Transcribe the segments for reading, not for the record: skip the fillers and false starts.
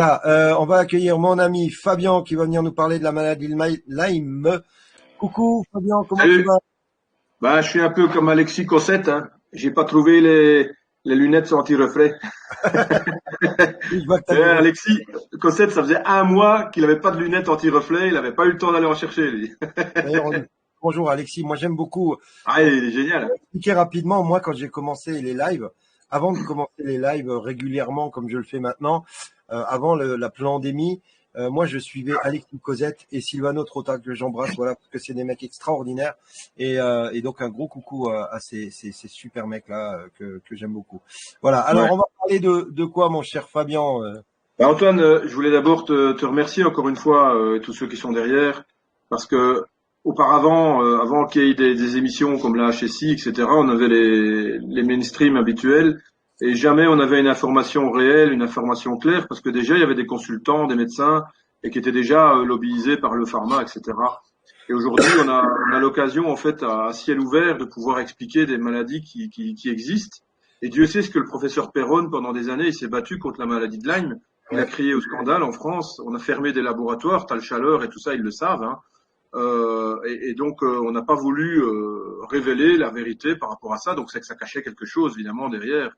On va accueillir mon ami Fabien qui va venir nous parler de la maladie de Lyme. Coucou Fabien, comment tu Salut. vas? Je suis un peu comme Alexis Cossette, hein. J'ai pas trouvé les lunettes anti-reflet. Oui, je vois que tu as des Alexis Cossette, ça faisait un mois qu'il avait pas de lunettes anti-reflet. Il avait pas eu le temps d'aller en chercher, lui. d'ailleurs, bonjour Alexis, moi j'aime beaucoup. Ah, Pour il est génial. expliquer rapidement, moi quand j'ai commencé les lives, avant de commencer les lives régulièrement comme je le fais maintenant, avant la pandémie, moi je suivais Alexis Cosette et Silvano Trotta que j'embrasse, voilà, parce que c'est des mecs extraordinaires et donc un gros coucou à ces super mecs là que j'aime beaucoup. Voilà. Alors Ouais. on va parler de quoi, mon cher Fabien? Antoine, je voulais d'abord te remercier encore une fois, tous ceux qui sont derrière, parce que auparavant, avant qu'il y ait des émissions comme la HSI, etc., on avait les mainstream habituels, et jamais on avait une information réelle, une information claire, parce que déjà il y avait des consultants, des médecins, et qui étaient déjà lobbyisés par le pharma, etc. Et aujourd'hui, on a l'occasion, en fait, à ciel ouvert, de pouvoir expliquer des maladies qui existent. Et Dieu sait ce que le professeur Perron, pendant des années, il s'est battu contre la maladie de Lyme. Il a Ouais. crié au scandale en France. On a fermé des laboratoires, Tal Chaleur et tout ça, ils le savent, hein. On n'a pas voulu révéler la vérité par rapport à ça. Donc, c'est que ça cachait quelque chose, évidemment, derrière.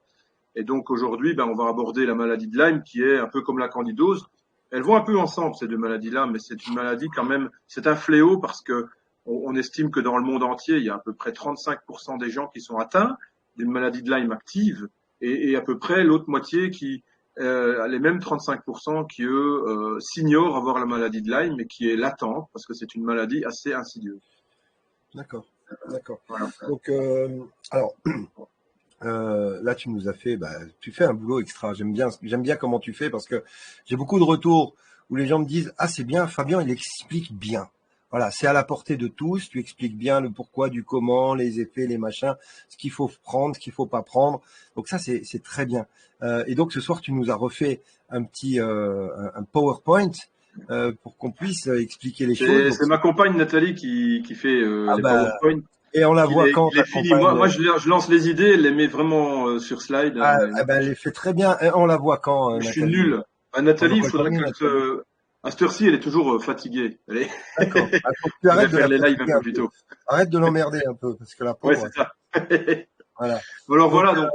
Et donc, aujourd'hui, on va aborder la maladie de Lyme, qui est un peu comme la candidose. Elles vont un peu ensemble, ces deux maladies-là, mais c'est une maladie quand même, c'est un fléau parce que on estime que dans le monde entier, il y a à peu près 35% des gens qui sont atteints d'une maladie de Lyme active et à peu près l'autre moitié qui, les mêmes 35% qui, eux, s'ignorent avoir la maladie de Lyme, mais qui est latente parce que c'est une maladie assez insidieuse. D'accord, d'accord. Voilà. Donc, alors, là, tu nous as fait, tu fais un boulot extra. J'aime bien comment tu fais parce que j'ai beaucoup de retours où les gens me disent, ah, c'est bien, Fabien, il explique bien. Voilà, c'est à la portée de tous. Tu expliques bien le pourquoi, du comment, les effets, les machins, ce qu'il faut prendre, ce qu'il faut pas prendre. Donc ça, c'est très bien. Et donc ce soir, tu nous as refait un petit un PowerPoint pour qu'on puisse expliquer les choses. Donc C'est ma compagne Nathalie qui fait ah les bah, PowerPoint. et on la voit quand Il ta est fini. compagne. Je lance les idées, elle les met vraiment sur slide, hein, Ah, mais ah ben, elle les fait très bien. Et on la voit quand, je suis Nathalie? nul. On Nathalie, il l'aurait faudrait jamais, qu'elle Nathalie. se... À cette heure-ci, elle est toujours fatiguée. D'accord. Ah, faut que tu Il faudrait arrêtes de faire la les lives un fatiguer peu un plus peu. tôt. Arrête de l'emmerder un peu, parce que la Ouais, pauvre, c'est ça. voilà. Alors Donc, voilà, donc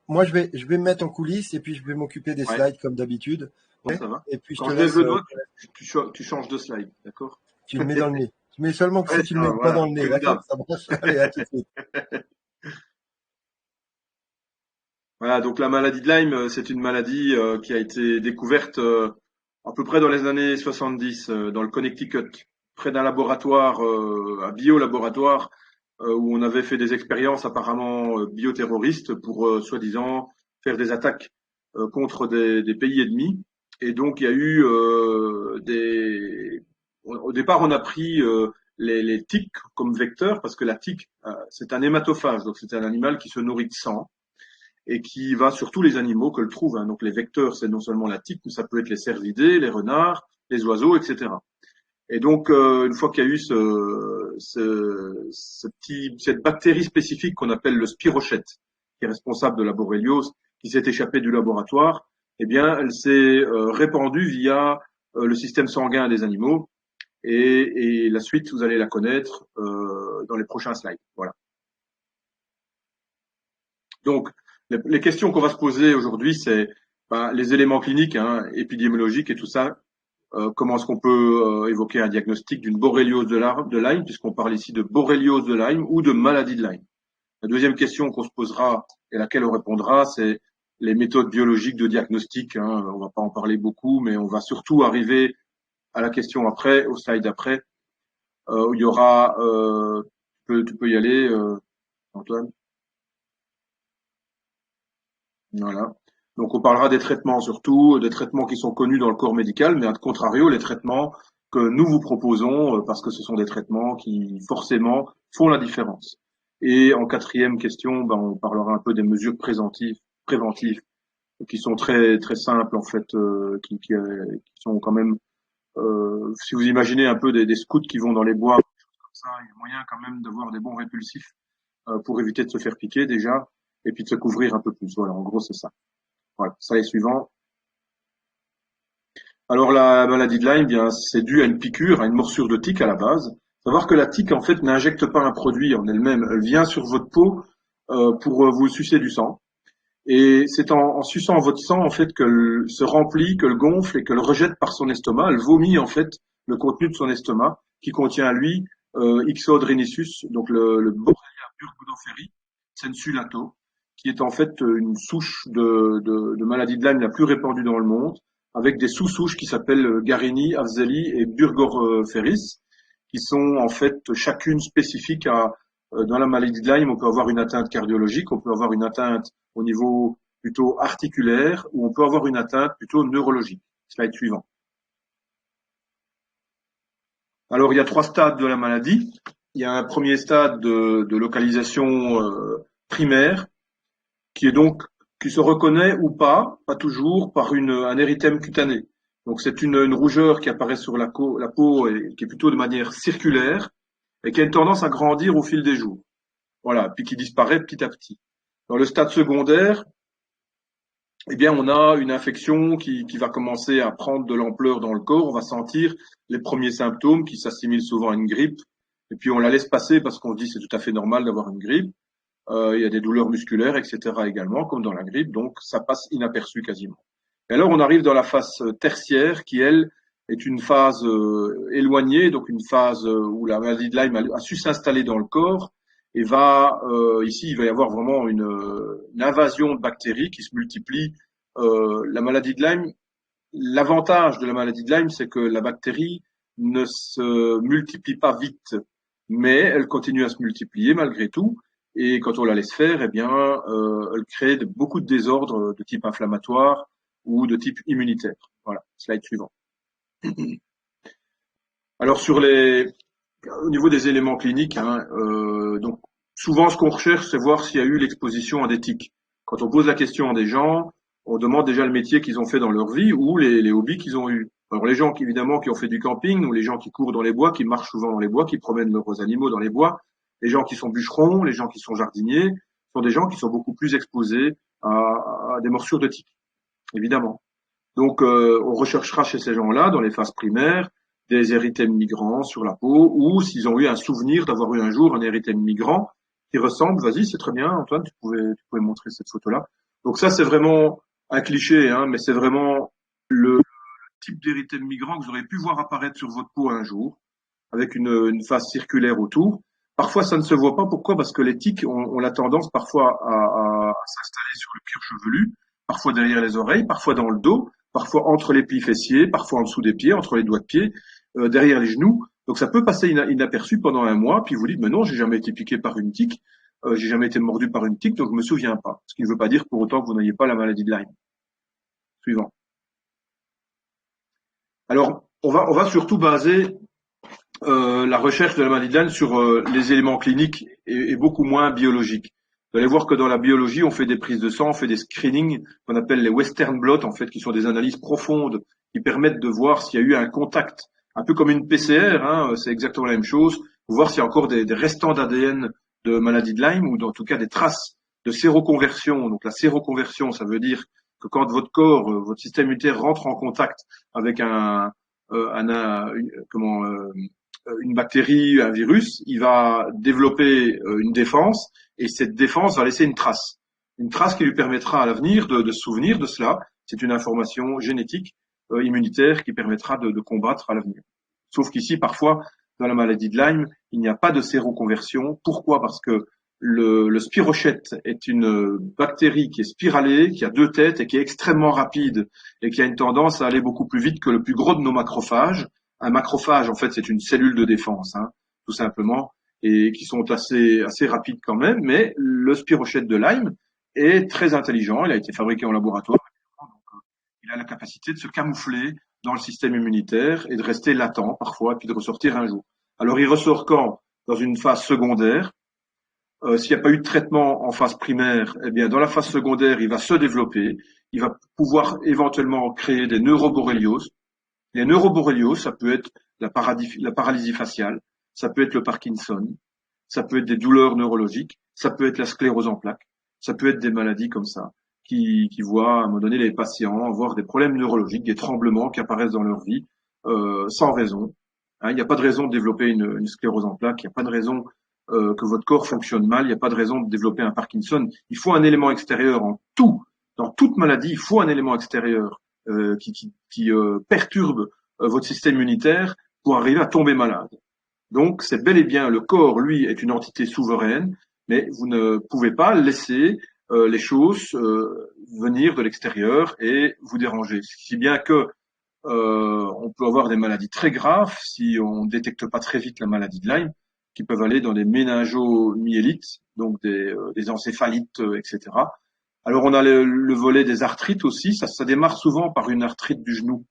moi, je vais me mettre en coulisses et puis je vais m'occuper des ouais, slides comme d'habitude. bon, Ouais. ça va. Et puis je Quand te je lève laisse, le doigt, tu changes de slide, d'accord? tu le mets dans le nez. Mais seulement que Ouais, si tu ça le va, mets pas dans voilà, le nez, comme d'accord? d'hab. Ça marche? Allez, à tout de suite. Voilà, donc la maladie de Lyme, c'est une maladie qui a été découverte à peu près dans les années 70 dans le Connecticut, près d'un laboratoire, un biolaboratoire, où on avait fait des expériences apparemment bioterroristes pour soi-disant faire des attaques contre des pays ennemis. Et donc il y a eu au départ, on a pris les tiques comme vecteurs parce que la tique, c'est un hématophage, donc c'est un animal qui se nourrit de sang et qui va sur tous les animaux que le trouve, hein. Donc les vecteurs, c'est non seulement la tique, mais ça peut être les cervidés, les renards, les oiseaux, etc. Et donc, une fois qu'il y a eu cette bactérie spécifique qu'on appelle le spirochète, qui est responsable de la borréliose, qui s'est échappée du laboratoire, eh bien, elle s'est répandue via le système sanguin des animaux. Et la suite, vous allez la connaître dans les prochains slides. Voilà. Donc, les questions qu'on va se poser aujourd'hui, c'est les éléments cliniques, hein, épidémiologiques et tout ça. Comment est-ce qu'on peut évoquer un diagnostic d'une borréliose de Lyme, puisqu'on parle ici de borréliose de Lyme ou de maladie de Lyme. La deuxième question qu'on se posera et à laquelle on répondra, c'est les méthodes biologiques de diagnostic, hein. On va pas en parler beaucoup, mais on va surtout arriver à la question après, au slide après, où il y aura, tu peux y aller, Antoine. Voilà. Donc on parlera des traitements surtout, des traitements qui sont connus dans le corps médical, mais à contrario, les traitements que nous vous proposons, parce que ce sont des traitements qui forcément font la différence. Et en quatrième question, on parlera un peu des mesures préventives qui sont très très simples en fait, qui sont quand même, si vous imaginez un peu des scouts qui vont dans les bois, des choses comme ça, il y a moyen quand même d'avoir des bons répulsifs pour éviter de se faire piquer déjà, et puis de se couvrir un peu plus. Voilà, en gros c'est ça. Voilà, ça est suivant. Alors la maladie de Lyme, bien, c'est dû à une piqûre, à une morsure de tique à la base. Savoir que la tique, en fait, n'injecte pas un produit en elle-même. Elle vient sur votre peau pour vous sucer du sang. Et c'est en suçant votre sang, en fait, qu'elle se remplit, qu'elle gonfle et qu'elle rejette par son estomac. Elle vomit, en fait, le contenu de son estomac, qui contient, lui, Ixodes renisus, donc le Borrelia burgdorferi sensulato, qui est en fait une souche de maladie de Lyme la plus répandue dans le monde, avec des sous-souches qui s'appellent Garini, Afzeli et Burgdorferis, qui sont en fait chacune spécifique à dans la maladie de Lyme. On peut avoir une atteinte cardiologique, on peut avoir une atteinte au niveau plutôt articulaire, ou on peut avoir une atteinte plutôt neurologique. Slide suivant. Alors, il y a 3 stades de la maladie. Il y a un premier stade de localisation primaire, qui est donc qui se reconnaît ou pas toujours, par un érythème cutané. Donc, c'est une rougeur qui apparaît sur la peau et qui est plutôt de manière circulaire et qui a une tendance à grandir au fil des jours. Voilà, puis qui disparaît petit à petit. Dans le stade secondaire, eh bien, on a une infection qui va commencer à prendre de l'ampleur dans le corps. On va sentir les premiers symptômes qui s'assimilent souvent à une grippe. Et puis, on la laisse passer parce qu'on dit c'est tout à fait normal d'avoir une grippe. Il y a des douleurs musculaires, etc. également, comme dans la grippe. Donc, ça passe inaperçu quasiment. Et alors, on arrive dans la phase tertiaire qui, elle, est une phase éloignée, donc une phase où la maladie de Lyme a su s'installer dans le corps et ici, il va y avoir vraiment une invasion de bactéries qui se multiplient. La maladie de Lyme, l'avantage de la maladie de Lyme, c'est que la bactérie ne se multiplie pas vite, mais elle continue à se multiplier malgré tout. Et quand on la laisse faire, eh bien, elle crée beaucoup de désordres de type inflammatoire ou de type immunitaire. Voilà, slide suivant. Alors au niveau des éléments cliniques, donc souvent ce qu'on recherche, c'est voir s'il y a eu l'exposition à des tiques. Quand on pose la question à des gens, on demande déjà le métier qu'ils ont fait dans leur vie ou les hobbies qu'ils ont eus. Alors les gens évidemment qui ont fait du camping ou les gens qui courent dans les bois, qui marchent souvent dans les bois, qui promènent leurs animaux dans les bois, les gens qui sont bûcherons, les gens qui sont jardiniers, sont des gens qui sont beaucoup plus exposés à des morsures de tiques, évidemment. Donc on recherchera chez ces gens-là, dans les phases primaires, des érythèmes migrants sur la peau, ou s'ils ont eu un souvenir d'avoir eu un jour un érythème migrant qui ressemble, vas-y, c'est très bien, Antoine, tu pouvais montrer cette photo-là. Donc ça, c'est vraiment un cliché, mais c'est vraiment le type d'érythème migrant que vous aurez pu voir apparaître sur votre peau un jour, avec une face circulaire autour. Parfois, ça ne se voit pas. Pourquoi? Parce que les tiques ont la tendance parfois à s'installer sur le cuir chevelu, parfois derrière les oreilles, parfois dans le dos, parfois entre les plis fessiers, parfois en dessous des pieds, entre les doigts de pied, derrière les genoux. Donc ça peut passer inaperçu pendant un mois, puis vous dites, mais non, j'ai jamais été piqué par une tique, j'ai jamais été mordu par une tique, donc je me souviens pas. Ce qui ne veut pas dire pour autant que vous n'ayez pas la maladie de Lyme. Suivant. Alors, on va surtout baser la recherche de la maladie de Lyme sur les éléments cliniques et beaucoup moins biologiques. Vous allez voir que dans la biologie, on fait des prises de sang, on fait des screenings qu'on appelle les Western blot, en fait, qui sont des analyses profondes qui permettent de voir s'il y a eu un contact, un peu comme une PCR, c'est exactement la même chose, pour voir s'il y a encore des restants d'ADN de maladie de Lyme ou en tout cas des traces de séroconversion. Donc la séroconversion, ça veut dire que quand votre corps, votre système immunitaire rentre en contact avec une bactérie, un virus, il va développer une défense et cette défense va laisser une trace qui lui permettra à l'avenir de se souvenir de cela. C'est une information génétique immunitaire qui permettra de combattre à l'avenir. Sauf qu'ici, parfois, dans la maladie de Lyme, il n'y a pas de séroconversion. Pourquoi? Parce que le spirochète est une bactérie qui est spiralée, qui a 2 têtes et qui est extrêmement rapide et qui a une tendance à aller beaucoup plus vite que le plus gros de nos macrophages. Un macrophage, en fait, c'est une cellule de défense, tout simplement, et qui sont assez rapides quand même. Mais le spirochète de Lyme est très intelligent. Il a été fabriqué en laboratoire. Donc, il a la capacité de se camoufler dans le système immunitaire et de rester latent parfois, puis de ressortir un jour. Alors, il ressort quand? Dans une phase secondaire. S'il n'y a pas eu de traitement en phase primaire, eh bien, dans la phase secondaire, il va se développer. Il va pouvoir éventuellement créer des neuroborrélioses. Les neuroborrélioses, ça peut être la paralysie faciale, ça peut être le Parkinson, ça peut être des douleurs neurologiques, ça peut être la sclérose en plaques, ça peut être des maladies comme ça. qui voient à un moment donné les patients avoir des problèmes neurologiques, des tremblements qui apparaissent dans leur vie sans raison. Hein, il n'y a pas de raison de développer une sclérose en plaques, il n'y a pas de raison que votre corps fonctionne mal, il n'y a pas de raison de développer un Parkinson. Il faut un élément extérieur en tout. Dans toute maladie, il faut un élément extérieur qui perturbe votre système immunitaire pour arriver à tomber malade. Donc, c'est bel et bien le corps, lui, est une entité souveraine, mais vous ne pouvez pas laisser les choses venir de l'extérieur et vous déranger. Si bien que on peut avoir des maladies très graves si on ne détecte pas très vite la maladie de Lyme, qui peuvent aller dans des méningomyélites, donc des encéphalites, etc. Alors on a le volet des arthrites aussi, ça démarre souvent par une arthrite du genou.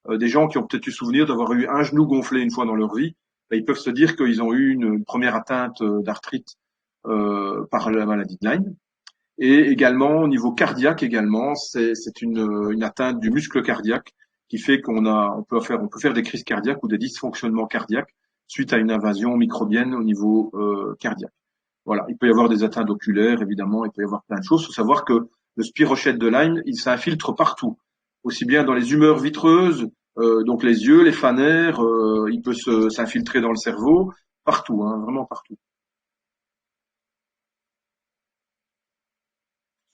Des gens qui ont peut-être eu souvenir d'avoir eu un genou gonflé une fois dans leur vie, ils peuvent se dire qu'ils ont eu une première atteinte d'arthrite par la maladie de Lyme. Et également au niveau cardiaque également, c'est une atteinte du muscle cardiaque qui fait on peut faire des crises cardiaques ou des dysfonctionnements cardiaques suite à une invasion microbienne au niveau cardiaque. Voilà, il peut y avoir des atteintes oculaires évidemment, il peut y avoir plein de choses. Il faut savoir que le spirochète de Lyme, il s'infiltre partout, aussi bien dans les humeurs vitreuses, donc les yeux, les fanères, il peut s'infiltrer dans le cerveau, partout, hein, vraiment partout.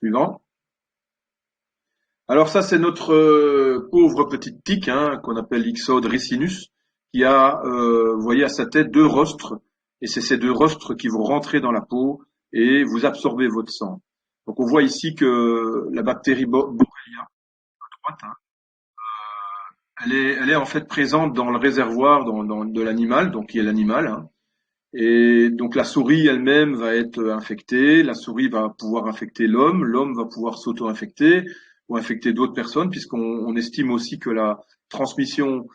Suivant. Alors ça, c'est notre pauvre petite tique hein, qu'on appelle Ixode ricinus, qui a, vous voyez, à sa tête deux rostres, et c'est ces deux rostres qui vont rentrer dans la peau et vous absorber votre sang. Donc on voit ici que la bactérie Borrelia, à droite, hein, elle est en fait présente dans le réservoir de l'animal, donc qui est l'animal. Hein. Et donc la souris elle-même va être infectée, la souris va pouvoir infecter l'homme va pouvoir s'auto-infecter ou infecter d'autres personnes, puisqu'on estime aussi que la transmission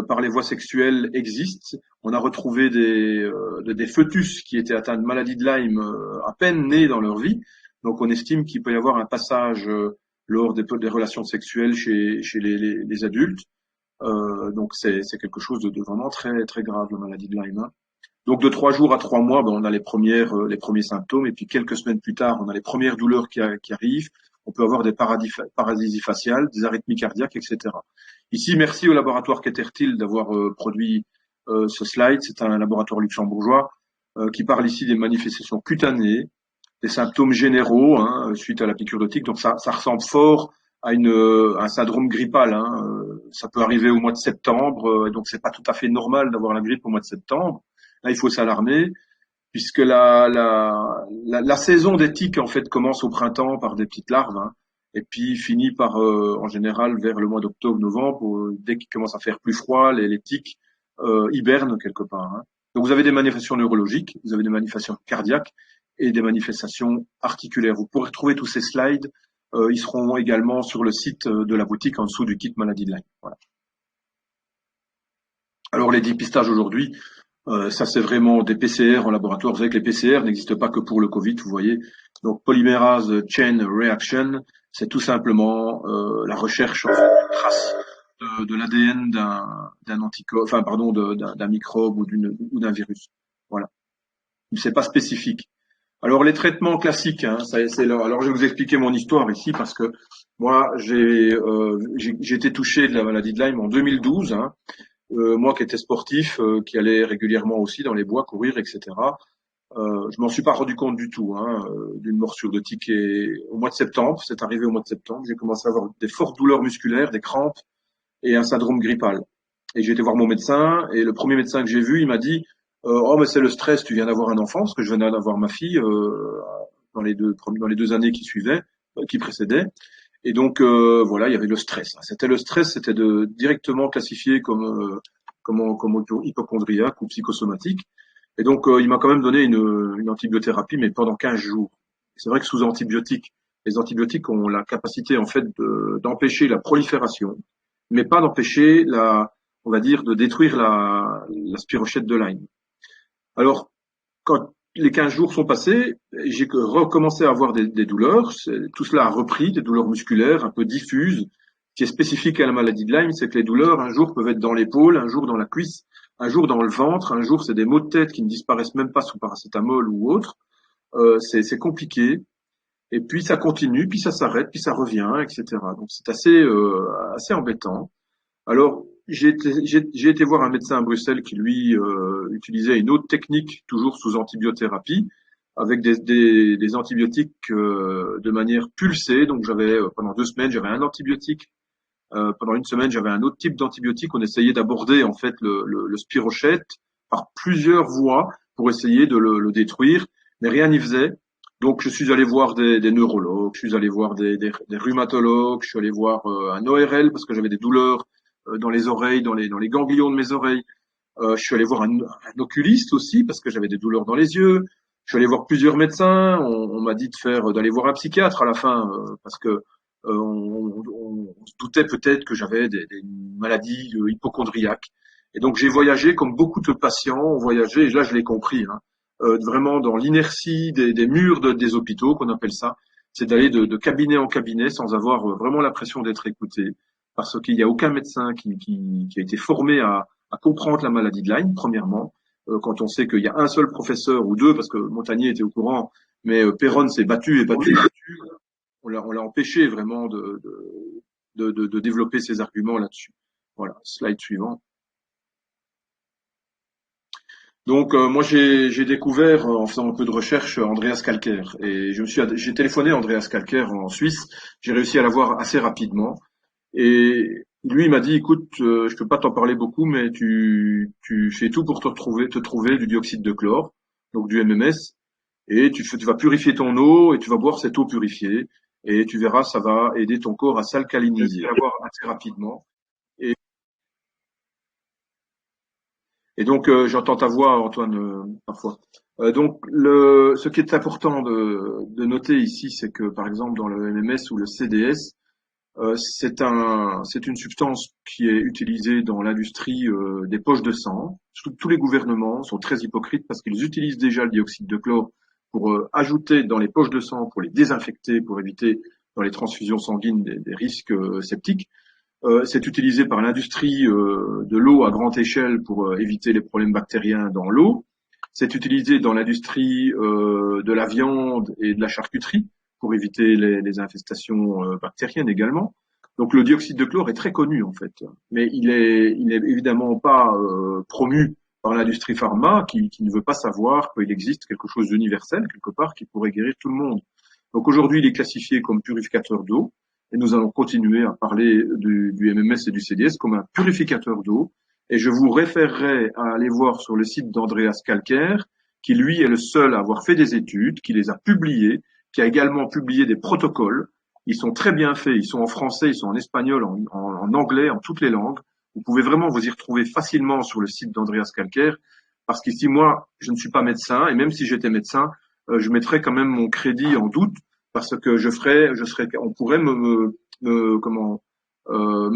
par les voies sexuelles existe. On a retrouvé des fœtus qui étaient atteints de maladie de Lyme à peine nés dans leur vie. Donc on estime qu'il peut y avoir un passage lors des relations sexuelles chez les adultes. Donc c'est quelque chose de vraiment très très grave, la maladie de Lyme. Hein. Donc de 3 jours à 3 mois, on a les premiers symptômes, et puis quelques semaines plus tard, on a les premières douleurs qui arrivent. On peut avoir des paralysies faciales, des arythmies cardiaques, etc. Ici, merci au laboratoire Kettertil d'avoir produit ce slide. C'est un laboratoire luxembourgeois qui parle ici des manifestations cutanées, des symptômes généraux hein, suite à la piqûre de tique. Donc ça ressemble fort à un syndrome grippal. Hein. Ça peut arriver au mois de septembre, donc c'est pas tout à fait normal d'avoir la grippe au mois de septembre. Là, il faut s'alarmer, puisque la saison des tiques en fait commence au printemps par des petites larves, hein, et puis finit par, en général, vers le mois d'octobre-novembre, dès qu'il commence à faire plus froid, les tiques hibernent quelque part. Hein. Donc vous avez des manifestations neurologiques, vous avez des manifestations cardiaques et des manifestations articulaires. Vous pourrez trouver tous ces slides, ils seront également sur le site de la boutique en dessous du kit maladie de Lyme. Voilà. Alors les dépistages aujourd'hui, ça c'est vraiment des PCR en laboratoire. Vous savez que les PCR n'existent pas que pour le Covid, vous voyez. Donc polymérase chain reaction, c'est tout simplement la recherche en fait, d'une trace de l'ADN d'un anticorps, enfin pardon, d'un microbe ou d'un virus. Voilà. C'est pas spécifique. Alors les traitements classiques, hein, alors je vais vous expliquer mon histoire ici parce que moi j'ai été touché de la maladie de Lyme en 2012. Hein, moi qui étais sportif, qui allait régulièrement aussi dans les bois courir, etc. Je m'en suis pas rendu compte du tout hein, d'une morsure de tique. Et au mois de septembre, c'est arrivé au mois de septembre, j'ai commencé à avoir des fortes douleurs musculaires, des crampes et un syndrome grippal. Et j'ai été voir mon médecin et le premier médecin que j'ai vu, il m'a dit oh mais c'est le stress, tu viens d'avoir un enfant, parce que je venais d'avoir ma fille dans les 2 années qui suivaient, qui précédaient. Et donc voilà, il y avait le stress. C'était le stress, c'était de directement classifié comme hypocondriaque ou psychosomatique. Et donc il m'a quand même donné une antibiothérapie, mais pendant 15 jours. C'est vrai que sous antibiotiques, les antibiotiques ont la capacité en fait d'empêcher la prolifération, mais pas d'empêcher on va dire, de détruire la spirochète de Lyme. Alors, quand les 15 jours sont passés, j'ai recommencé à avoir des douleurs. Tout cela a repris, des douleurs musculaires un peu diffuses. Ce qui est spécifique à la maladie de Lyme, c'est que les douleurs, un jour, peuvent être dans l'épaule, un jour dans la cuisse, un jour dans le ventre, un jour, c'est des maux de tête qui ne disparaissent même pas sous paracétamol ou autre. C'est compliqué. Et puis ça continue, puis ça s'arrête, puis ça revient, etc. Donc c'est assez embêtant. Alors j'ai été voir un médecin à Bruxelles qui lui utilisait une autre technique, toujours sous antibiothérapie, avec des antibiotiques de manière pulsée. Donc j'avais pendant 2 semaines j'avais un antibiotique, pendant une semaine j'avais un autre type d'antibiotique. On essayait d'aborder en fait le spirochète par plusieurs voies pour essayer de le détruire, mais rien n'y faisait. Donc je suis allé voir des neurologues, je suis allé voir des rhumatologues, je suis allé voir un ORL parce que j'avais des douleurs dans les oreilles, dans les ganglions de mes oreilles. Je suis allé voir un oculiste aussi parce que j'avais des douleurs dans les yeux. Je suis allé voir plusieurs médecins. On m'a dit d'aller voir un psychiatre à la fin parce que on se doutait peut-être que j'avais des maladies hypocondriaques. Et donc j'ai voyagé comme beaucoup de patients ont voyagé. Et là je l'ai compris, hein, vraiment dans l'inertie des murs des hôpitaux qu'on appelle ça. C'est d'aller de cabinet en cabinet sans avoir vraiment l'impression d'être écouté, parce qu'il n'y a aucun médecin qui a été formé à comprendre la maladie de Lyme, premièrement, quand on sait qu'il y a un seul professeur ou deux, parce que Montagnier était au courant, mais Perron s'est battu et battu et battu. On l'a empêché vraiment de développer ses arguments là-dessus. Voilà, slide suivant. Donc moi j'ai découvert en faisant un peu de recherche Andreas Kalker, et j'ai téléphoné à Andreas Kalker en Suisse. J'ai réussi à l'avoir assez rapidement. Et lui, il m'a dit, écoute, je peux pas t'en parler beaucoup, mais tu fais tout pour te trouver du dioxyde de chlore, donc du MMS, et tu vas purifier ton eau et tu vas boire cette eau purifiée, et tu verras, ça va aider ton corps à s'alcaliniser. Je vais l'avoir assez rapidement. Et, et donc, j'entends ta voix, Antoine, parfois. Donc, ce qui est important de noter ici, c'est que, par exemple, dans le MMS ou le CDS, c'est une substance qui est utilisée dans l'industrie des poches de sang. Tous les gouvernements sont très hypocrites parce qu'ils utilisent déjà le dioxyde de chlore pour ajouter dans les poches de sang, pour les désinfecter, pour éviter dans les transfusions sanguines des risques septiques. C'est utilisé par l'industrie de l'eau à grande échelle pour éviter les problèmes bactériens dans l'eau. C'est utilisé dans l'industrie de la viande et de la charcuterie pour éviter les infestations bactériennes également. Donc le dioxyde de chlore est très connu en fait, mais il est évidemment pas promu par l'industrie pharma qui ne veut pas savoir qu'il existe quelque chose d'universel quelque part qui pourrait guérir tout le monde. Donc aujourd'hui il est classifié comme purificateur d'eau et nous allons continuer à parler du MMS et du CDS comme un purificateur d'eau. Et je vous référerai à aller voir sur le site d'Andreas Kalker, qui lui est le seul à avoir fait des études, qui les a publiées, qui a également publié des protocoles. Ils sont très bien faits, ils sont en français, ils sont en espagnol, en anglais, en toutes les langues. Vous pouvez vraiment vous y retrouver facilement sur le site d'Andreas Kalker, parce qu'ici, moi, je ne suis pas médecin, et même si j'étais médecin, je mettrais quand même mon crédit en doute, parce que on pourrait me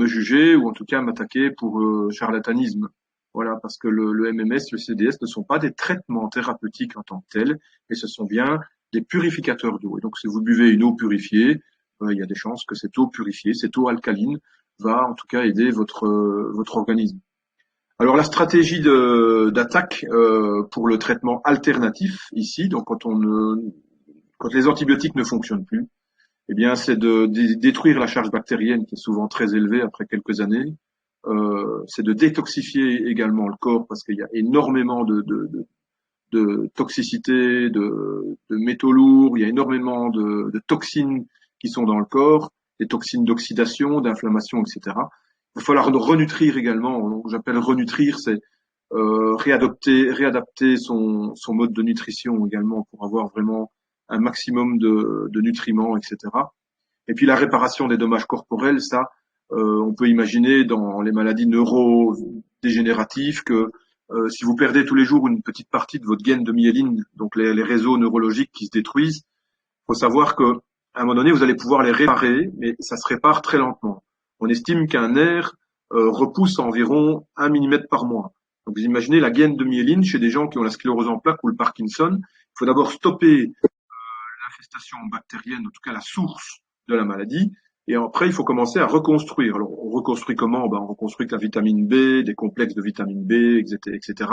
juger ou en tout cas m'attaquer pour charlatanisme. Voilà, parce que le MMS, le CDS ne sont pas des traitements thérapeutiques en tant que tels, mais ce sont bien des purificateurs d'eau. Et donc, si vous buvez une eau purifiée, il y a des chances que cette eau purifiée, cette eau alcaline, va en tout cas aider votre organisme. Alors, la stratégie d'attaque pour le traitement alternatif ici, donc quand les antibiotiques ne fonctionnent plus, eh bien, c'est de détruire la charge bactérienne qui est souvent très élevée après quelques années. C'est de détoxifier également le corps parce qu'il y a énormément de toxicité, de métaux lourds, il y a énormément de toxines qui sont dans le corps, des toxines d'oxydation, d'inflammation, etc. Il va falloir renutrir également. Donc, j'appelle renutrir, c'est réadapter son mode de nutrition également pour avoir vraiment un maximum de nutriments, etc. Et puis la réparation des dommages corporels, ça, on peut imaginer dans les maladies neurodégénératives que si vous perdez tous les jours une petite partie de votre gaine de myéline, donc les réseaux neurologiques qui se détruisent, il faut savoir que à un moment donné, vous allez pouvoir les réparer, mais ça se répare très lentement. On estime qu'un nerf repousse à environ 1 millimètre par mois. Donc vous imaginez la gaine de myéline chez des gens qui ont la sclérose en plaques ou le Parkinson. Il faut d'abord stopper l'infestation bactérienne, en tout cas la source de la maladie, et après il faut commencer à reconstruire. Alors on reconstruit comment? On reconstruit avec la vitamine B, des complexes de vitamine B, etc.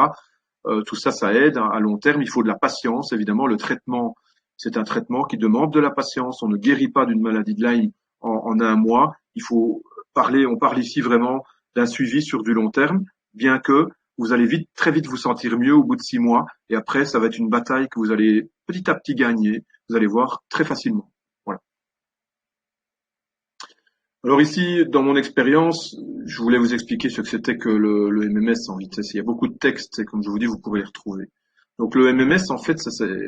Tout ça, ça aide à long terme. Il faut de la patience, évidemment. Le traitement C'est un traitement qui demande de la patience. On ne guérit pas d'une maladie de Lyme en un mois. Il faut on parle ici vraiment d'un suivi sur du long terme, bien que vous allez très vite vous sentir mieux au bout de 6 mois. Et après, ça va être une bataille que vous allez petit à petit gagner. Vous allez voir très facilement. Voilà. Alors ici, dans mon expérience, je voulais vous expliquer ce que c'était que le MMS en vitesse. Il y a beaucoup de textes et comme je vous dis, vous pourrez les retrouver. Donc le MMS, en fait,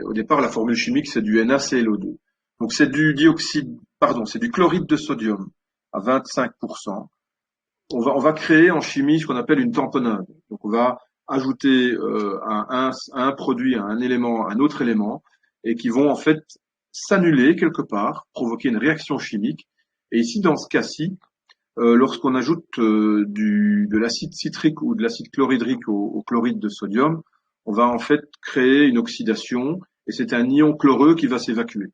au départ, la formule chimique, c'est du NaClO2. Donc c'est c'est du chloride de sodium à 25%. On va créer en chimie ce qu'on appelle une tamponnade. Donc on va ajouter à un produit, à un élément, un autre élément, et qui vont en fait s'annuler quelque part, provoquer une réaction chimique. Et ici, dans ce cas-ci, lorsqu'on ajoute de l'acide citrique ou de l'acide chlorhydrique au chloride de sodium, on va en fait créer une oxydation, et c'est un ion chloreux qui va s'évacuer.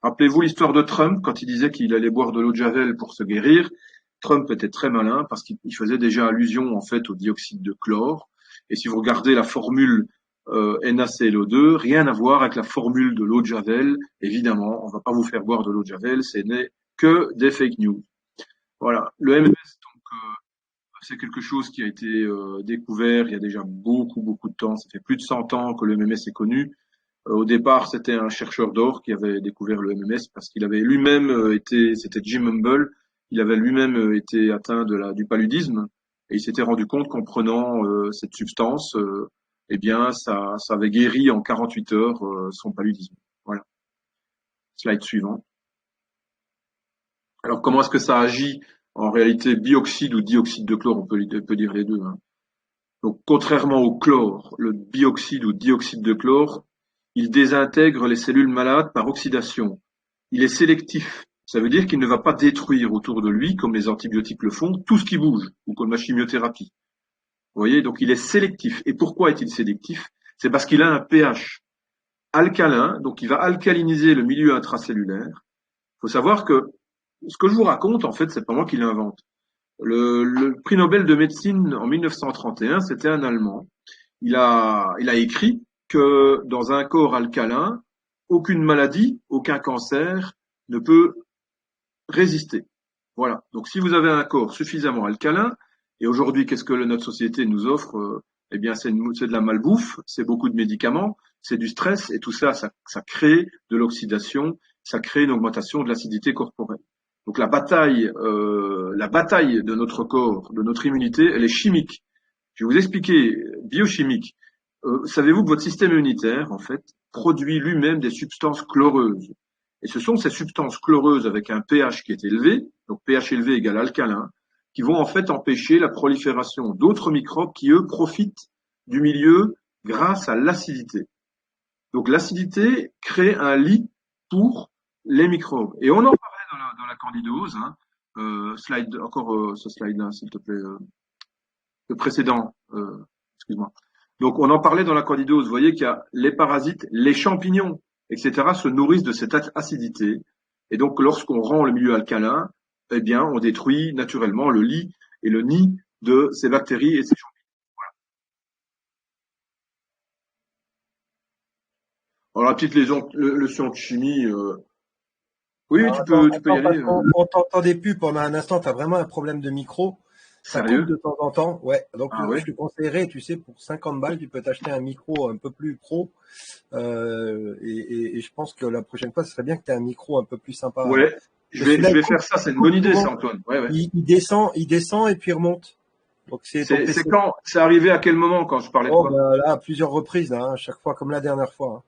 Rappelez-vous l'histoire de Trump, quand il disait qu'il allait boire de l'eau de Javel pour se guérir. Trump était très malin parce qu'il faisait déjà allusion en fait au dioxyde de chlore. Et si vous regardez la formule NaClO2, rien à voir avec la formule de l'eau de Javel. Évidemment, on va pas vous faire boire de l'eau de Javel, ce n'est que des fake news. Voilà. Le MMS, donc, c'est quelque chose qui a été découvert il y a déjà beaucoup de temps. Ça fait plus de 100 ans que le MMS est connu. Au départ, c'était un chercheur d'or qui avait découvert le MMS parce qu'il avait lui-même c'était Jim Humble, il avait lui-même été atteint du paludisme et il s'était rendu compte qu'en prenant cette substance, eh bien, ça avait guéri en 48 heures son paludisme. Voilà. Slide suivant. Alors, comment est-ce que ça agit en réalité, bioxyde ou dioxyde de chlore, on peut dire les deux. Hein. Donc, contrairement au chlore, le bioxyde ou dioxyde de chlore, il désintègre les cellules malades par oxydation. Il est sélectif. Ça veut dire qu'il ne va pas détruire autour de lui, comme les antibiotiques le font, tout ce qui bouge, ou comme la chimiothérapie. Vous voyez, donc il est sélectif. Et pourquoi est-il sélectif? C'est parce qu'il a un pH alcalin, donc il va alcaliniser le milieu intracellulaire. Il faut savoir que ce que je vous raconte, en fait, c'est pas moi qui l'invente. Le prix Nobel de médecine en 1931, c'était un Allemand. Il a écrit que dans un corps alcalin, aucune maladie, aucun cancer ne peut résister. Voilà. Donc si vous avez un corps suffisamment alcalin, et aujourd'hui, qu'est-ce que notre société nous offre? Eh bien, c'est de la malbouffe, c'est beaucoup de médicaments, c'est du stress, et tout ça, ça crée de l'oxydation, ça crée une augmentation de l'acidité corporelle. Donc la bataille de notre corps, de notre immunité, elle est chimique. Je vais vous expliquer, biochimique. Savez-vous que votre système immunitaire, en fait, produit lui-même des substances chloreuses. Et ce sont ces substances chloreuses avec un pH qui est élevé, donc pH élevé égale alcalin, qui vont en fait empêcher la prolifération d'autres microbes qui, eux, profitent du milieu grâce à l'acidité. Donc l'acidité crée un lit pour les microbes. Et on en parlait dans la candidose. Hein. Ce slide-là, s'il te plaît. Le précédent, excuse-moi. Donc on en parlait dans la candidose. Vous voyez qu'il y a les parasites, les champignons, etc. se nourrissent de cette acidité. Et donc lorsqu'on rend le milieu alcalin, eh bien on détruit naturellement le lit et le nid de ces bactéries et ces champignons. Voilà. Alors la petite leçon de chimie. Oui, tu peux y aller. On t'entendait plus pendant un instant. Tu as vraiment un problème de micro. Ça coupe de temps en temps, ouais. Donc je te conseillerais, tu sais, pour 50 balles, tu peux t'acheter un micro un peu plus pro. Et je pense que la prochaine fois, ce serait bien que tu aies un micro un peu plus sympa. Ouais, je vais faire ça, c'est une bonne idée, ça, Antoine. Ouais. Il descend et puis il remonte. Donc c'est quand, c'est arrivé à quel moment quand je parlais de quoi? Là, à plusieurs reprises, là, à chaque fois, comme la dernière fois. Hein.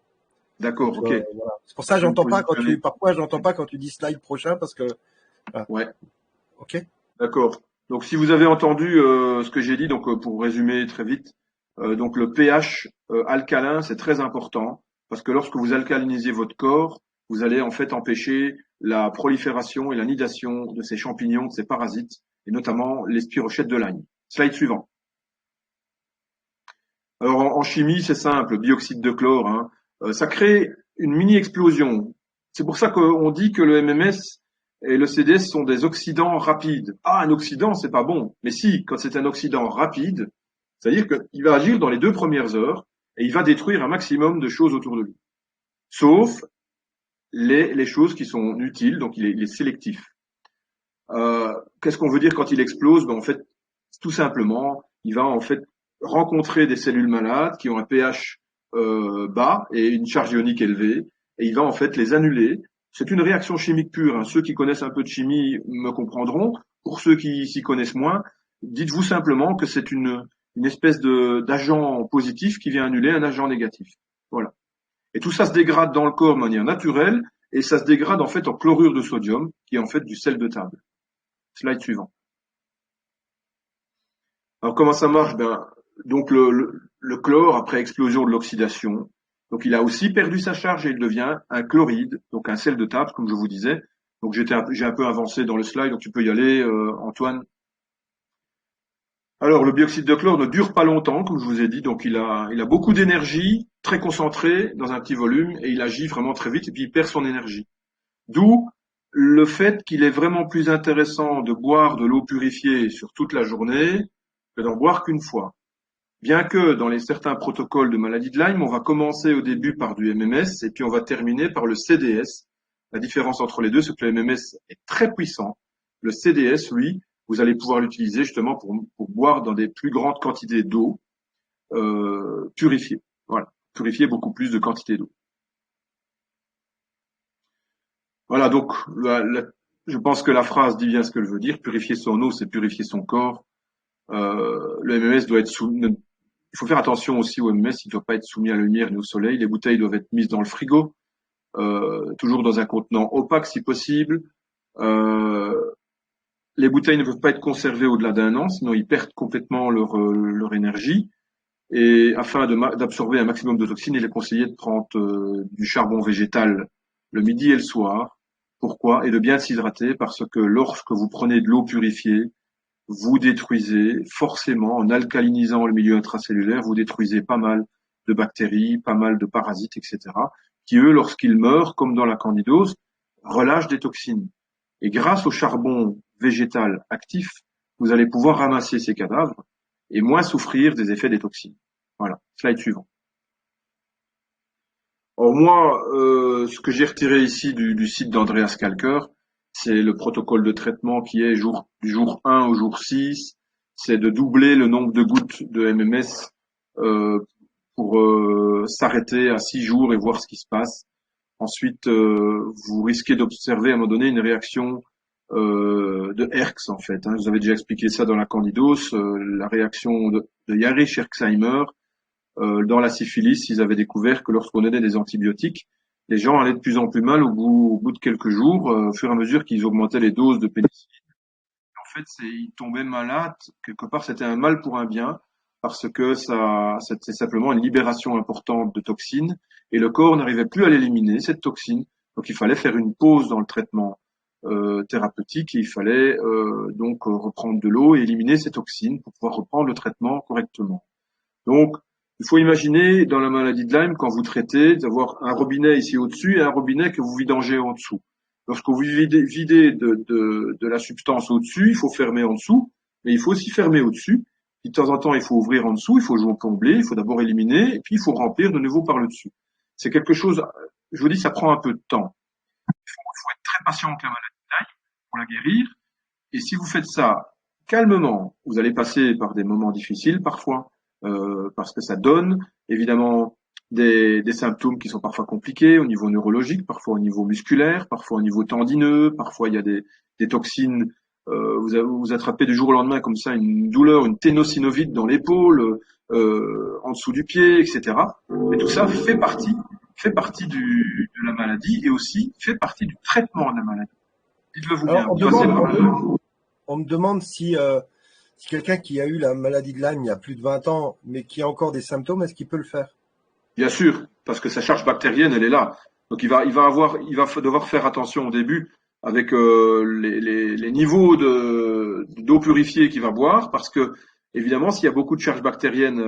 D'accord, ok. Voilà. C'est pour ça que parfois j'entends pas quand tu dis slide prochain parce que. Voilà. Ouais. Ok. D'accord. Donc, si vous avez entendu ce que j'ai dit, donc pour résumer très vite, donc le pH alcalin, c'est très important parce que lorsque vous alcalinisez votre corps, vous allez en fait empêcher la prolifération et la nidation de ces champignons, de ces parasites, et notamment les spirochètes de Lyme. Slide suivant. Alors en chimie, c'est simple, bioxyde de chlore, hein, ça crée une mini-explosion. C'est pour ça qu'on dit que le MMS et le CDS sont des oxydants rapides. Ah, un oxydant, c'est pas bon. Mais si, quand c'est un oxydant rapide, c'est-à-dire qu'il va agir dans les 2 premières heures et il va détruire un maximum de choses autour de lui. Sauf les choses qui sont utiles, donc il est sélectif. Qu'est-ce qu'on veut dire quand il explose? En fait, tout simplement, il va en fait rencontrer des cellules malades qui ont un pH bas et une charge ionique élevée, et il va en fait les annuler. C'est une réaction chimique pure, hein. Ceux qui connaissent un peu de chimie me comprendront. Pour ceux qui s'y connaissent moins, dites-vous simplement que c'est une espèce d'agent positif qui vient annuler un agent négatif. Voilà. Et tout ça se dégrade dans le corps de manière naturelle, et ça se dégrade en fait en chlorure de sodium, qui est en fait du sel de table. Slide suivant. Alors comment ça marche? Donc le chlore, après explosion de l'oxydation, donc il a aussi perdu sa charge et il devient un chloride, donc un sel de table, comme je vous disais. Donc j'ai un peu avancé dans le slide, donc tu peux y aller, Antoine. Alors le bioxyde de chlore ne dure pas longtemps, comme je vous ai dit, donc il a beaucoup d'énergie, très concentrée dans un petit volume, et il agit vraiment très vite, et puis il perd son énergie. D'où le fait qu'il est vraiment plus intéressant de boire de l'eau purifiée sur toute la journée que d'en boire qu'une fois. Bien que dans certains protocoles de maladie de Lyme, on va commencer au début par du MMS et puis on va terminer par le CDS. La différence entre les deux, c'est que le MMS est très puissant. Le CDS, lui, vous allez pouvoir l'utiliser justement pour boire dans des plus grandes quantités d'eau purifiée. Voilà, purifier beaucoup plus de quantité d'eau. Voilà, donc je pense que la phrase dit bien ce qu'elle veut dire. Purifier son eau, c'est purifier son corps. Le MMS doit être il faut faire attention aussi au MMS, il ne doit pas être soumis à la lumière ni au soleil. Les bouteilles doivent être mises dans le frigo, toujours dans un contenant opaque si possible. Les bouteilles ne peuvent pas être conservées au-delà d'un an, sinon ils perdent complètement leur énergie. Et afin d'absorber un maximum de toxines, il est conseillé de prendre du charbon végétal le midi et le soir. Pourquoi? Et de bien s'hydrater, parce que lorsque vous prenez de l'eau purifiée, vous détruisez forcément, en alcalinisant le milieu intracellulaire, vous détruisez pas mal de bactéries, pas mal de parasites, etc., qui eux, lorsqu'ils meurent, comme dans la candidose, relâchent des toxines. Et grâce au charbon végétal actif, vous allez pouvoir ramasser ces cadavres et moins souffrir des effets des toxines. Voilà, slide suivant. Alors moi, ce que j'ai retiré ici du site d'Andreas Kalker, c'est le protocole de traitement qui est du jour 1 au jour 6, c'est de doubler le nombre de gouttes de MMS pour s'arrêter à 6 jours et voir ce qui se passe. Ensuite, vous risquez d'observer à un moment donné une réaction de Herx en fait. Hein. Je vous avais déjà expliqué ça dans la candidose, la réaction de Yarich-Herxheimer. Dans la syphilis, ils avaient découvert que lorsqu'on donnait des antibiotiques, les gens allaient de plus en plus mal au bout de quelques jours, au fur et à mesure qu'ils augmentaient les doses de pénicilline. En fait, ils tombaient malades. Quelque part, c'était un mal pour un bien, parce que c'était simplement une libération importante de toxines, et le corps n'arrivait plus à l'éliminer, cette toxine. Donc, il fallait faire une pause dans le traitement thérapeutique, et il fallait donc reprendre de l'eau et éliminer ces toxines pour pouvoir reprendre le traitement correctement. Donc, il faut imaginer dans la maladie de Lyme, quand vous traitez, d'avoir un robinet ici au-dessus et un robinet que vous vidangez en dessous. Lorsque vous videz de la substance au-dessus, il faut fermer en dessous, mais il faut aussi fermer au-dessus. Puis de temps en temps, il faut ouvrir en dessous, il faut jouer au plomblé, il faut d'abord éliminer, et puis il faut remplir de nouveau par le dessus. C'est quelque chose, je vous dis, ça prend un peu de temps. Il faut être très patient avec la maladie de Lyme pour la guérir. Et si vous faites ça calmement, vous allez passer par des moments difficiles parfois, parce que ça donne évidemment des symptômes qui sont parfois compliqués au niveau neurologique, parfois au niveau musculaire, parfois au niveau tendineux, parfois il y a des toxines, vous attrapez du jour au lendemain comme ça une douleur, une ténosynovite dans l'épaule, en dessous du pied, etc. Et tout ça fait partie de la maladie et aussi fait partie du traitement de la maladie. Dites-le vous bien. On me demande si quelqu'un qui a eu la maladie de Lyme il y a plus de 20 ans, mais qui a encore des symptômes, est-ce qu'il peut le faire? Bien sûr, parce que sa charge bactérienne, elle est là. Donc il va devoir faire attention au début avec les niveaux d'eau purifiée qu'il va boire, parce que évidemment, s'il y a beaucoup de charge bactérienne